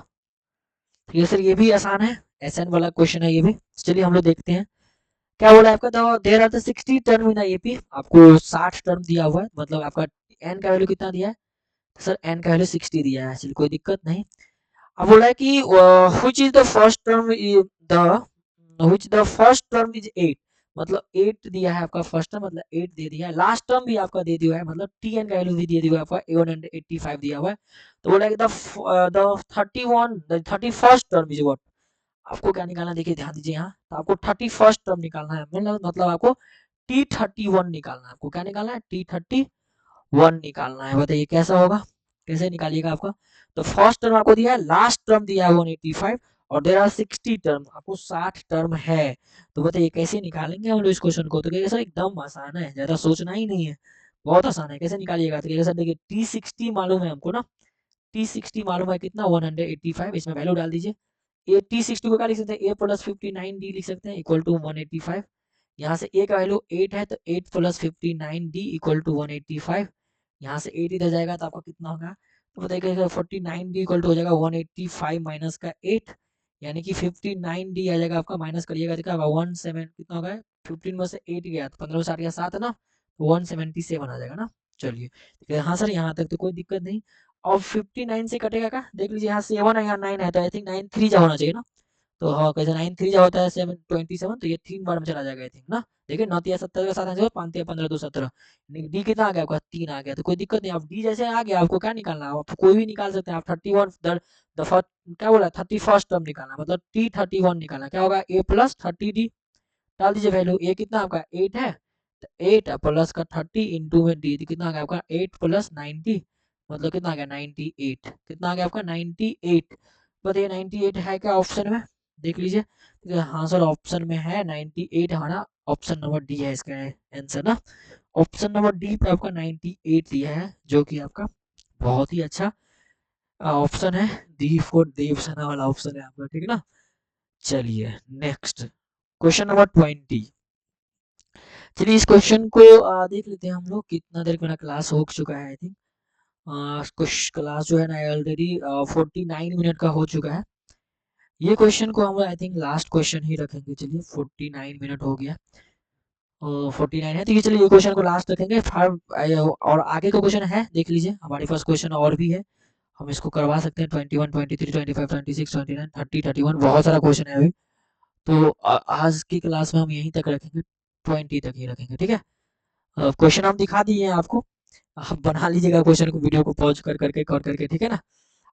S2: तो ये सर ये भी आसान है, एसएन वाला क्वेश्चन है ये भी। चलिए हम लोग देखते हैं क्या बोला है आपका, there are the 60 term in AP, आपको 60 टर्म दिया हुआ है, मतलब आपका एन का वैल्यू कितना दिया है, तो सर एन का वैल्यू 60 दिया है। चलिए कोई दिक्कत नहीं। अब बोला है कि which is the first term, the which the first term is 8, मतलब 8 दिया है आपका फर्स्ट टर्म, मतलब 8 दे दिया है, लास्ट टर्म भी आपका दे दिया है, मतलब टीएन का वैल्यू भी दे दिया है आपका 185 दिया हुआ है। तो बोला है कि the 31 the 31st term is what, आपको क्या निकालना है, देखिए ध्यान दीजिए यहाँ, तो आपको 31st टर्म निकालना है, मतलब आपको T31 निकालना है, आपको क्या निकालना है, T31 निकालना है। बताइए कैसा होगा, कैसे निकालिएगा आपका। तो फर्स्ट टर्म आपको दिया है, लास्ट टर्म दिया है 185, और देयर आर 60 टर्म, आपको 60 टर्म है। तो बताइए कैसे निकालेंगे हम लोग इस क्वेश्चन को, तो कहिए सर एकदम आसान है, ज्यादा सोचना ही नहीं है, बहुत आसान है, कैसे निकालिएगा, तो कहिएगा सर देखिए T60 मालूम है हमको ना, T60 मालूम है कितना 185, इसमें वैल्यू डाल दीजिए। ए T60 को क्या लिख सकते हैं, A+59D लिख सकते हैं इक्वल टू 185, यहाँ से ए का वैल्यू 8 है तो 8+59D इक्वल टू 185, यहाँ से 8 इधर जाएगा तो आपका कितना होगा, तो बताइए 49D इक्वल टू हो जाएगा 185 माइनस का 8, यानी कि 59D आ जाएगा आपका, माइनस करिएगा तो क्या होगा 17 कितना होगा, 15 में से 8 गया तो 15 में से 8 गया 7 ना, 177 आ जाएगा ना। चलिए हाँ सर यहाँ तक तो कोई दिक्कत नहीं। और 59 से कटेगा क्या, देख लीजिए यहाँ 7 है यहाँ 9 है, तो आई थिंक 9 3 जा होना चाहिए ना, तो हाँ कैसे 9 3 जा होता है 727, तो ये 3 बार में चला जाएगा आई थिंक ना। देखिए 9 तिया 70 का 7 आंसर, 5 तिया 15 2 17, डी कितना आ गया आपका 3 आ गया, तो कोई दिक्कत नहीं। अब डी जैसे आ गया आपको क्या निकालना है, आप कोई भी निकाल सकते हैं आप 31 द फर्स्ट क्या बोला 31st टर्म निकालना, मतलब T31 निकालना, क्या होगा A+30D, डाल दीजिए वैल्यू, ए कितना आपका 8 है, तो 8 प्लस का 30 इंटू में डी कितना आ गया आपका 8+90, मतलब कितना आ गया 98, कितना आ गया आपका 98। बताइए 98 है क्या ऑप्शन में, देख लीजिए। तो हाँ सर ऑप्शन में है 98, हमारा ऑप्शन नंबर डी है इसका आंसर ना, ऑप्शन नंबर डी पे आपका 98 दिया है, जो कि आपका बहुत ही अच्छा ऑप्शन है डी फोर देवसेना वाला ऑप्शन है आपका, ठीक है ना। चलिए नेक्स्ट क्वेश्चन नंबर 20। चलिए इस क्वेश्चन को देख लेते हैं हम लोग। कितना देर मेरा क्लास हो चुका है, आई थिंक कुछ क्लास जो है ना ऑलरेडी 49 मिनट का हो चुका है। ये क्वेश्चन को हम आई थिंक लास्ट क्वेश्चन ही रखेंगे। चलिए 49 मिनट हो गया, 49 है, तो ये चलिए ये क्वेश्चन को लास्ट रखेंगे। और आगे का क्वेश्चन है देख लीजिए, हमारे पास क्वेश्चन और भी है, हम इसको करवा सकते हैं। 21, 23, 25, 26, 29, 30, 31, बहुत सारा क्वेश्चन है अभी। तो आज की क्लास में हम यहीं तक रखेंगे, 20 तक ही रखेंगे, ठीक है। क्वेश्चन हम दिखा दिए हैं आपको, आप बना लीजिएगा क्वेश्चन को, वीडियो को पॉज कर करके कर करके, ठीक है ना।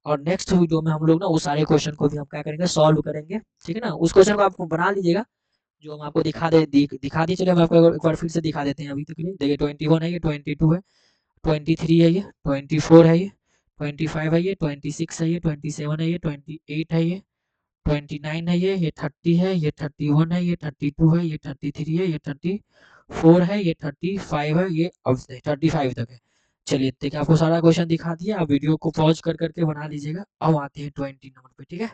S2: और नेक्स्ट वीडियो में हम लोग ना वो सारे क्वेश्चन को भी हम क्या करेंगे, सॉल्व करेंगे, ठीक है ना। उस क्वेश्चन को आपको बना लीजिएगा जो हम आपको दिखा दिए। चलिए हम आपको एक बार फिर से दिखा देते हैं अभी तक के लिए। देखिए 21 है, ये 22 है, 23 है, ये 24 है, ये 25 है, ये 26 है, ये 27 है, ये 28 है, ये 29 है, ये 30 है, ये 31 है, ये 32 है, ये 33 है, ये 34 है, ये 35 है, ये अब 35 तक है। चलिए देखिए आपको सारा क्वेश्चन दिखा दिया, आप वीडियो को पॉज कर करके बना लीजिएगा। अब आते हैं 20 नंबर पे, ठीक है।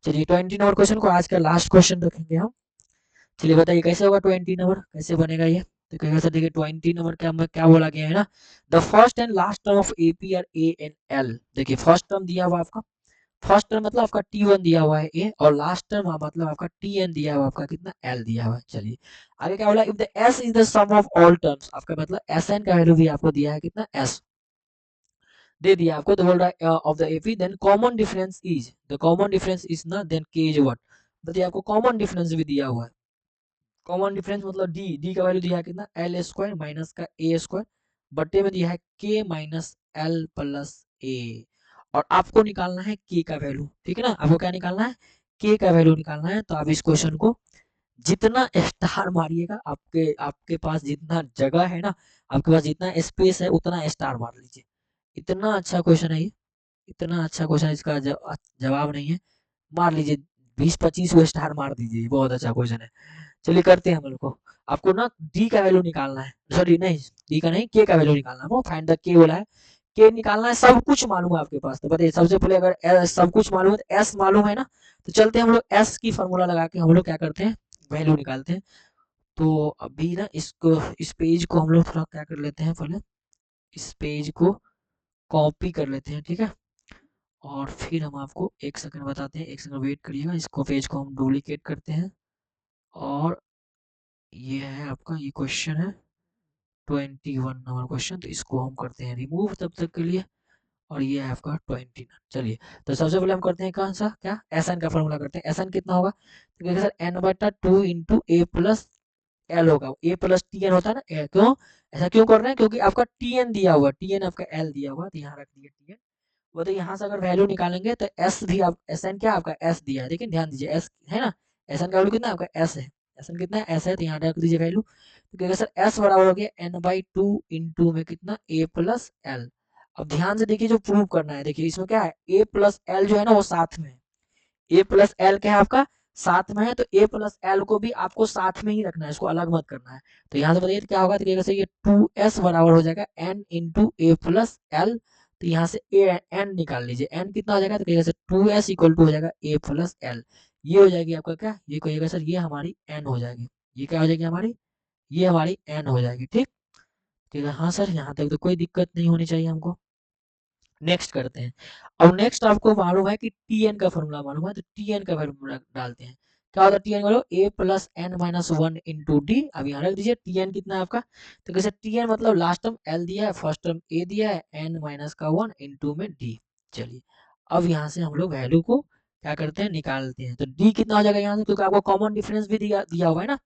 S2: चलिए 20 नंबर क्वेश्चन को आज का लास्ट क्वेश्चन रखेंगे हम। चलिए बताइए कैसे होगा 20 नंबर, कैसे बनेगा ये। तो कहेगा सर देखिए 20 नंबर क्या क्या बोला गया है ना, the first and last term of AP are a and l. देखिए फर्स्ट टर्म दिया हुआ आपका, फर्स्ट टर्म मतलब आपका T1 दिया हुआ है ए, और लास्ट टर्म मतलब आपका Tn दिया हुआ आपका कितना L दिया हुआ है। चलिए आगे क्या बोला, if the S is the sum of all terms, आपका मतलब Sn का वैल्यू भी आपको दिया है कितना S दे दिया आपको। तो बोल रहा है of the AP then common difference is, the common difference is ना देन के इज व्हाट, बताइए आपको कॉमन डिफरेंस भी दिया हुआ है। कॉमन डिफरेंस मतलब डी का वैल्यू दिया है कितना एल स्क्वायर माइनस का ए स्क्वायर, बट्टे में दिया है के माइनस एल प्लस ए, और आपको निकालना है के का वैल्यू, ठीक है ना। आपको क्या निकालना है, के का वैल्यू निकालना है। तो आप इस क्वेश्चन को जितना स्टार मारिएगा, आपके आपके पास जितना जगह है ना, आपके पास जितना स्पेस है उतना स्टार मार लीजिए। इतना अच्छा क्वेश्चन है ये, इतना अच्छा क्वेश्चन, इसका जवाब नहीं है, मार लीजिए 20-25 वो स्टार मार दीजिए, बहुत अच्छा क्वेश्चन है। चलिए करते हैं हम लोग को। आपको ना डी का वैल्यू निकालना है, सॉरी नहीं, डी का नहीं, के का वैल्यू निकालना है। वो फाइंड द के बोला है, के निकालना है। सब कुछ मालूम है आपके पास, तो बताइए सबसे पहले अगर सब कुछ मालूम है तो एस मालूम है ना, तो चलते हैं हम लोग एस की फॉर्मूला लगा के हम लोग क्या करते हैं, वैल्यू निकालते हैं। तो अभी ना इसको, इस पेज को हम लोग थोड़ा क्या कर लेते हैं, पहले इस पेज को कॉपी कर लेते हैं, ठीक है। और फिर हम आपको एक सेकंड बताते हैं, एक सेकंड वेट करिएगा। इसको पेज को हम डुप्लीकेट करते हैं, और ये है आपका, ये क्वेश्चन है 21 नंबर क्वेश्चन, तो इसको हम करते हैं रिमूव तब तक के लिए। और ये है आपका 29। चलिए तो सबसे पहले हम करते हैं कौन सा, क्या एस एन का फॉर्मूला करते हैं। एस एन कितना होगा, तो कहते हैं सर एन बटा 2 इंटू ए प्लस एल होगा। ए प्लस टी एन होता है ना, क्यों ऐसा क्यों कर रहे हैं, क्योंकि आपका टी एन दिया हुआ, टी एन आपका एल दिया हुआ, तो यहाँ रख दिया टी एन। वो तो यहाँ से अगर वैल्यू निकालेंगे तो एस भी, आप एस एन क्या आपका एस दिया है, देखिए ध्यान दीजिए एस है ना, एस एन का वैल्यू कितना आपका एस है, एस एन कितना है एस है, तो यहाँ रख दीजिए वैल्यू। तो कहेगा सर एस बराबर हो गया एन बाई टू इंटू में कितना ए प्लस एल। अब ध्यान से देखिए जो प्रूव करना है, देखिए इसमें क्या है, ए प्लस एल जो है ना वो साथ में है, ए प्लस एल क्या है आपका साथ में है, तो ए प्लस एल को भी आपको साथ में ही रखना है, इसको अलग मत करना है। तो यहाँ से बताइए क्या होगा, तो कहेगा ये 2s बराबर हो जाएगा एन इंटू ए प्लस एल। तो यहाँ से ए एन निकाल लीजिए, एन कितना हो जाएगा, तो कहेगा सर 2s इक्वल टू हो जाएगा ए प्लस एल। ये हो जाएगी आपका क्या, ये कहेगा सर ये हमारी एन हो जाएगी, ये क्या हो जाएगी हमारी, ये हमारी एन हो जाएगी, ठीक। कहेगा हाँ सर यहाँ तक तो कोई दिक्कत नहीं होनी चाहिए हमको। नेक्स्ट करते हैं। अब नेक्स्ट आपको मालूम है कि टी एन का फॉर्मूला मालूम है, तो टी एन का फॉर्मूला डालते हैं। क्या होता है टी एन, बोलो a plus N minus one into d. अब यहाँ रख दीजिए टी एन कितना है आपका, तो कैसे टी एन मतलब लास्ट टर्म एल दिया है, फर्स्ट टर्म ए दिया है, एन माइनस का वन इंटू में डी। चलिए अब यहाँ से हम लोग वैल्यू को क्या करते हैं, निकालते हैं। तो डी कितना हो जाएगा यहाँ से, क्योंकि आपको कॉमन डिफरेंस भी दिया दिया हुआ है ना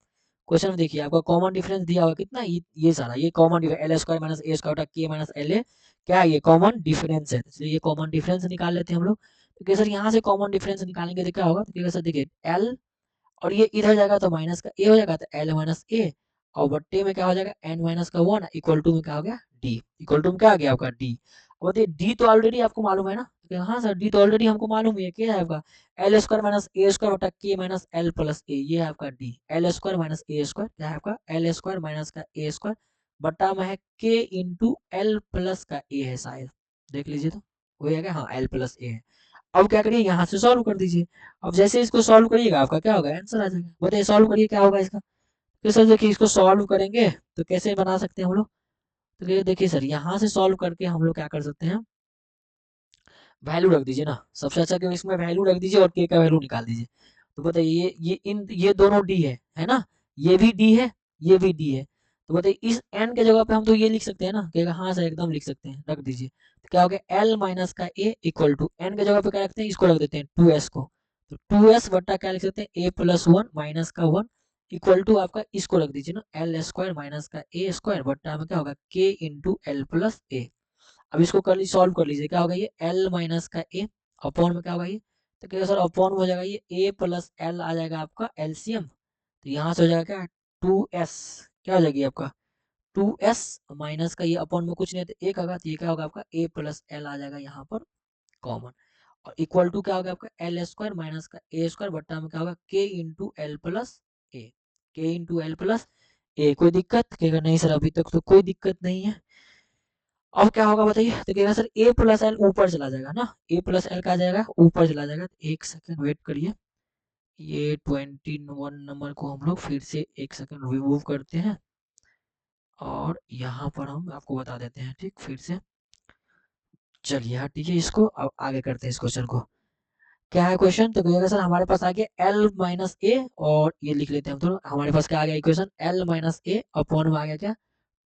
S2: क्वेश्चन में। देखिए आपका कॉमन डिफरेंस दिया हुआ कितना, ये सारा ये common L square minus a square के माइनस एल ए, क्या है ये कॉमन डिफरेंस है, इसलिए ये कॉमन डिफरेंस निकाल लेते हैं हम लोग। तो क्या सर यहाँ से कॉमन डिफरेंस निकालेंगे तो क्या होगा, तो क्या सर देखिए एल, और ये इधर जाएगा तो माइनस का ए हो जाएगा, तो एल माइनस ए, और बट्टे में क्या हो जाएगा एन माइनस का वन इक्वल टू में क्या हो गया डी, इक्वल टू में क्या आ गया आपका डी। अब बताइए डी तो ऑलरेडी आपको मालूम है ना, तो हाँ सर डी तो ऑलरेडी हमको मालूम है, क्या है आपका L square minus a square बटा के माइनस एल प्लस ए, ये है आपका D. L square minus a square क्या है आपका एल स्क्वायर माइनस का ए स्क्वायर बटा में है के इंटू एल प्लस का ए है शायद, देख लीजिए तो। वही है क्या, हाँ l प्लस ए है। अब क्या करिए, यहाँ से सॉल्व कर दीजिए। अब जैसे इसको सॉल्व करिएगा आपका क्या होगा, आंसर आ जाएगा। बताइए सॉल्व करिए क्या होगा इसका। तो सर देखिए इसको सॉल्व करेंगे तो कैसे बना सकते हैं हम लोग। तो देखिए सर यहाँ से सॉल्व करके हम लोग क्या कर सकते हैं, वैल्यू रख दीजिए ना, सबसे अच्छा कि इसमें वैल्यू रख दीजिए और के का वैल्यू निकाल दीजिए। तो बताइए ये दोनों डी है ना, ये भी डी है, ये भी डी है। तो बताइए इस एन के जगह पे हम तो ये लिख सकते हैं ना, कि हाँ सर एकदम लिख सकते हैं, रख दीजिए। तो क्या हो गया, एल माइनस का ए इक्वल टू एन के जगह पे क्या रखते हैं, इसको रख देते हैं 2s को। तो 2s बट्टा क्या लिख सकते हैं, ए प्लस वन माइनस का वन इक्वल टू आपका इसको रख दीजिए ना, एल स्क्वायर माइनस का ए स्क्वायर बट्टा में क्या होगा, के इंटू एल प्लस ए। अब इसको कर सॉल्व कर लीजिए, क्या होगा ये एल माइनस का ए अपॉन में क्या होगा ये, तो क्या सर अपॉन में हो जाएगा ये ए प्लस एल आ जाएगा आपका एलसीएम। तो यहाँ से हो जाएगा क्या, 2s, क्या हो जाएगी आपका 2s माइनस का ये अपॉन में कुछ नहीं तो एक होगा, तो ये क्या होगा आपका ए प्लस एल आ जाएगा यहाँ पर कॉमन। और इक्वल टू क्या होगा आपका एल स्क्वायर माइनस का ए स्क्वायर बट्टा में क्या होगा के इंटू एल प्लस ए, के इंटू एल प्लस ए। कोई दिक्कत, कहेगा नहीं सर अभी तक तो कोई दिक्कत नहीं है। अब क्या होगा बताइए, तो कहेगा सर ए प्लस एल ऊपर चला जाएगा ना, ए प्लस एल का जाएगा ऊपर चला जाएगा। तो एक सेकंड वेट करिए, ये 21 नंबर को हम लोग फिर से एक सेकंड रिमूव करते हैं और यहाँ पर हम आपको बता देते हैं, ठीक फिर से। चलिए हटिए इसको, अब आगे करते हैं इस क्वेश्चन को। क्या है क्वेश्चन, तो कहेगा सर हमारे पास आ गया एल माइनस ए, और ये लिख लेते हैं हम थोड़ा, हमारे पास क्या आ गया इक्वेशन, एल माइनस ए अपॉन में आ गया क्या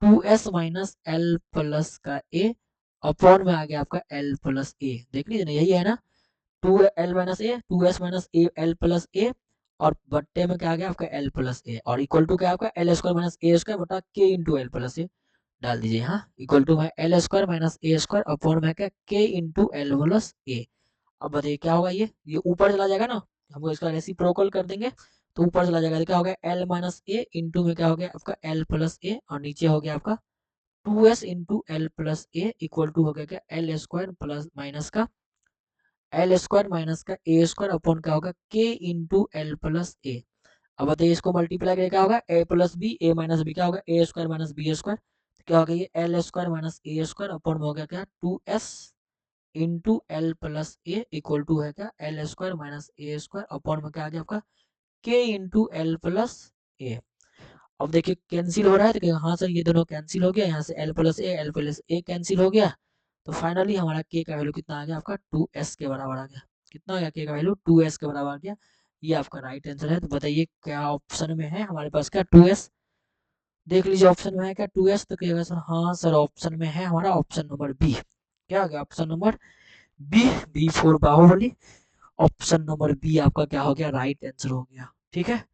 S2: 2s माइनस एल प्लस का ए अपॉन में आ गया आपका एल प्लस ए। देख लीजिए ना यही है ना, 2l minus a 2s minus a l plus a, और बट्टे में क्या आ गया आपका एल प्लस ए, और इक्वल टू क्या आपका L square minus a square बटा के इंटू एल प्लस ए डाल दीजिए। हाँ इक्वल टू है L square minus a square upon में क्या के इंटू एल प्लस ए। अब बताइए क्या होगा, ये ऊपर चला जाएगा ना, हम इसका रेसिप्रोकल कर देंगे तो ऊपर चला जाएगा, तो क्या हो गया एल माइनस ए इंटू में क्या हो गया आपका एल प्लस ए, और नीचे हो गया आपका 2s into l plus a equal to हो गया क्या एल स्क्वायर प्लस माइनस का एल स्क्वायर माइनस का ए स्क्वायर अपॉन क्या होगा के इंटू एल प्लस ए। अब बताइए इसको मल्टीप्लाई करके क्या होगा, a plus b a minus b क्या होगा a square minus b square, क्या होगा ये l square minus a square upon में हो गया क्या 2s into l plus a equal to है क्या l square minus a square upon में क्या आ गया आपका के इंटू एल प्लस ए। अब देखिए कैंसिल हो रहा है, तो हाँ सर ये दोनों कैंसिल हो गया, यहाँ से एल प्लस ए कैंसिल हो गया। तो फाइनली हमारा के का वैल्यू कितना आ गया आपका 2s के बराबर आ गया। कितना आ गया के का वैल्यू 2s के बराबर आ गया। ये आपका राइट आंसर है। तो बताइए क्या ऑप्शन में है हमारे पास क्या 2s, देख लीजिए ऑप्शन में है क्या 2s, तो कहिएगा सर हाँ सर ऑप्शन में है हमारा ऑप्शन नंबर बी। क्या हो गया option number b, b for Baahubali, option number b आपका क्या हो गया राइट आंसर हो गया। ठीक है,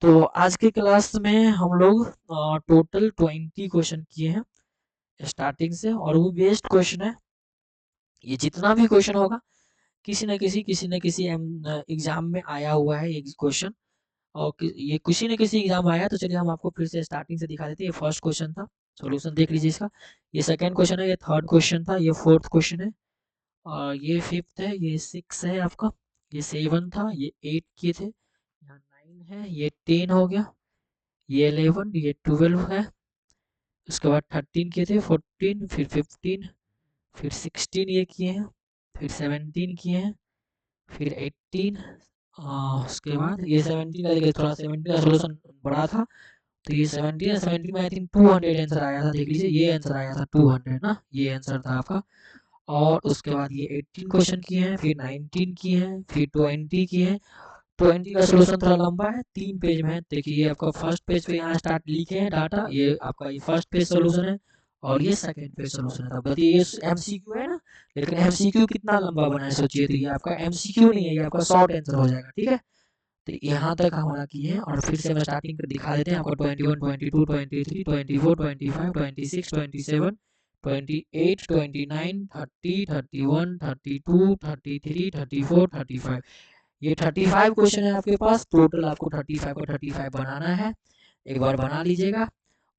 S2: तो आज के क्लास में हम लोग टोटल 20 क्वेश्चन किए हैं स्टार्टिंग से, और वो बेस्ट क्वेश्चन है। ये जितना भी क्वेश्चन होगा किसी न किसी एग्जाम में आया हुआ है ये क्वेश्चन, और ये किसी न किसी एग्जाम में आया। तो चलिए हम आपको फिर से स्टार्टिंग से दिखा देते हैं। ये फर्स्ट क्वेश्चन था, सॉल्यूशन देख लीजिए इसका। ये सेकंड क्वेश्चन है, ये थर्ड क्वेश्चन था, ये फोर्थ क्वेश्चन है, और ये फिफ्थ है, ये सिक्स है आपका, ये सेवन था, ये 8 किए थे, यहाँ 9 है, ये 10 हो गया, ये 11, ये 12 है, उसके बाद 13 किए थे, 14, फिर 15, फिर 16 ये किए हैं, फिर 17 किए हैं, फिर 18, उसके बाद ये 17 का देखिए थोड़ा 17 का सोल्यूशन बड़ा था, तो ये 17 में आई थिंक 200 आंसर आया था। देख लीजिए ये आंसर आया था 200 ना, ये आंसर था आपका। और उसके बाद ये 18 क्वेश्चन किए हैं, फिर 19 किए हैं, फिर 20 किए हैं। 20 का सोल्यूशन थोड़ा लंबा है, 3 पेज में है। देखिए ये आपका फर्स्ट पेज पे यहाँ स्टार्ट लिखे हैं डाटा, ये आपका ये फर्स्ट पेज सोल्यूशन है, और ये सेकंड पेज सोल्यूशन है। तब बताइए ये एमसीक्यू है ना, लेकिन एमसीक्यू कितना लंबा बना है सोचिए, तो ये आपका एमसीक्यू नहीं है, ये आपका शॉर्ट आंसर हो जाएगा। ठीक है, तो यहाँ तक हमारा किए हैं, और फिर से हम स्टार्टिंग कर दिखा देते हैं आपको 21, 22, 23, 24, 25, 26, 27, 28, 29, 30, 31, 32, 33, 34, 35। ये 35 क्वेश्चन है आपके पास टोटल, आपको 35 को 35 बनाना है। एक बार बना लीजिएगा,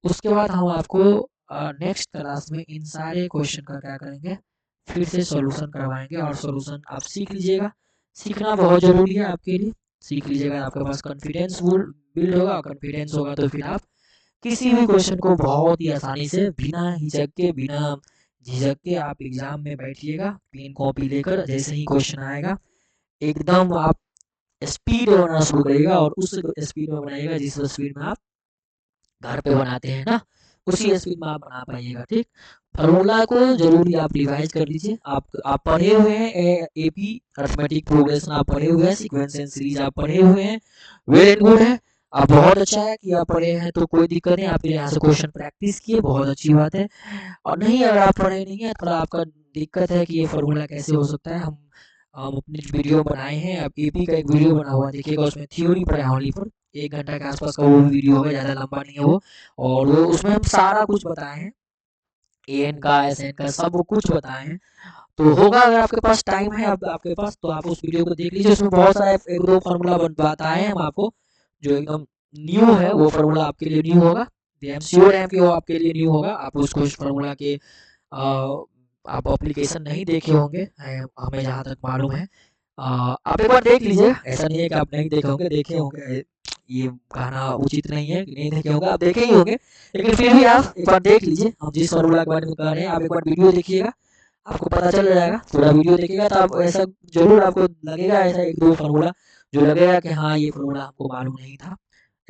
S2: उसके बाद हम आपको नेक्स्ट क्लास में इन सारे क्वेश्चन का क्या करेंगे, फिर से सॉल्यूशन करवाएंगे, और सॉल्यूशन आप सीख लीजिएगा। सीखना बहुत ज़रूरी है आपके लिए, सीख लीजिएगा, आपके पास कॉन्फिडेंस बिल्ड होगा, कॉन्फिडेंस होगा तो फिर आप किसी भी क्वेश्चन को बहुत ही आसानी से बिना हिचक के बिना झिझक के आप एग्जाम में बैठिएगा पेन कॉपी लेकर, जैसे ही क्वेश्चन आएगा एकदम आप स्पीड में बनाना शुरू करिएगा और उस स्पीड में बनाइएगा जिस स्पीड में आप घर पे बनाते हैं ना, उसी स्पीड में आप बना पाइएगा। ठीक, फार्मूला को जरूरी आप रिवाइज कर लीजिए। आप पढ़े हुए हैं एपी अरिथमेटिक प्रोग्रेशन, आप पढ़े हुए हैं सीक्वेंस एंड सीरीज आप पढ़े हुए हैं, वेरी गुड है। आप बहुत अच्छा है कि आप पढ़े हैं, तो कोई दिक्कत नहीं, आप फिर यहाँ से क्वेश्चन प्रैक्टिस किए, बहुत अच्छी बात है। और नहीं, अगर आप पढ़े नहीं है, थोड़ा आपका दिक्कत है कि ये फार्मूला कैसे हो सकता है, हम अपने वीडियो बनाए हैं, अब एपी का एक वीडियो बना हुआ देखिएगा, उसमें थ्योरी पर ओनली पर 1 घंटा के आसपास का वो वीडियो होगा, ज़्यादा लंबा नहीं है वो। और वो उसमें हम सारा कुछ बताए हैं, एन का एस एन का सब कुछ बताए हैं। तो होगा, अगर आपके पास टाइम है अब आपके पास, तो आप उस वीडियो को देख लीजिए, उसमें बहुत सारे 1-2 फार्मूला बताए हैं हम आपको, जो एकदम न्यू है, वो फार्मूला आपके लिए न्यू होगा। आई एम श्योर है कि वो आपके लिए न्यू होगा, आप उसको उस फार्मूला के आप एप्लीकेशन नहीं देखे होंगे, हमें जहाँ तक मालूम है। आप एक बार देख लीजिए, ऐसा नहीं है कि आप नहीं देखे होंगे, देखे होंगे, ये कहना उचित नहीं है कि नहीं देखे होंगे, आप देखे ही होंगे, लेकिन फिर भी आप एक बार देख लीजिए। हम जिस फार्मूला के बारे में कह रहे हैं, आप एक बार वीडियो देखिएगा, आपको पता चल जाएगा। पूरा वीडियो देखिएगा तो आप ऐसा जरूर आपको लगेगा, ऐसा 1-2 फार्मूला जो लगेगा कि हाँ ये फार्मूला हमको मालूम नहीं था।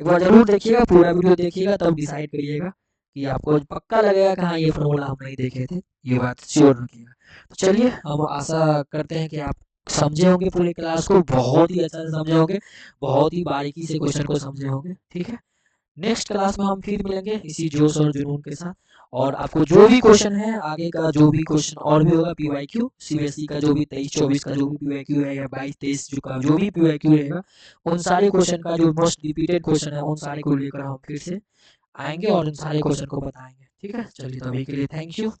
S2: एक बार जरूर देखिएगा, पूरा वीडियो देखिएगा, तब डिसाइड करिएगा कि आपको पक्का लगेगा कि हाँ ये फार्मूला हम नहीं देखे थे, ये बात श्योर रखिएगा। तो चलिए, हम आशा करते हैं कि आप समझे होंगे पूरे क्लास को, बहुत ही अच्छा से समझे होंगे, बहुत ही बारीकी से क्वेश्चन को समझे होंगे। ठीक है, नेक्स्ट क्लास में हम फिर मिलेंगे इसी जोश और जुनून के साथ। और आपको जो भी क्वेश्चन है आगे का, जो भी क्वेश्चन और भी होगा पीवाईक्यू सीबीएसई का, जो भी 23-24 का जो भी पीवाईक्यू है, या 22-23 का जो भी पीवाईक्यू रहेगा, उन सारे क्वेश्चन का जो मोस्ट रिपीटेड क्वेश्चन है, उन सारे को लेकर हम फिर से आएंगे और उन सारे क्वेश्चन को बताएंगे। ठीक है, चलिए, तो अभी के लिए थैंक यू।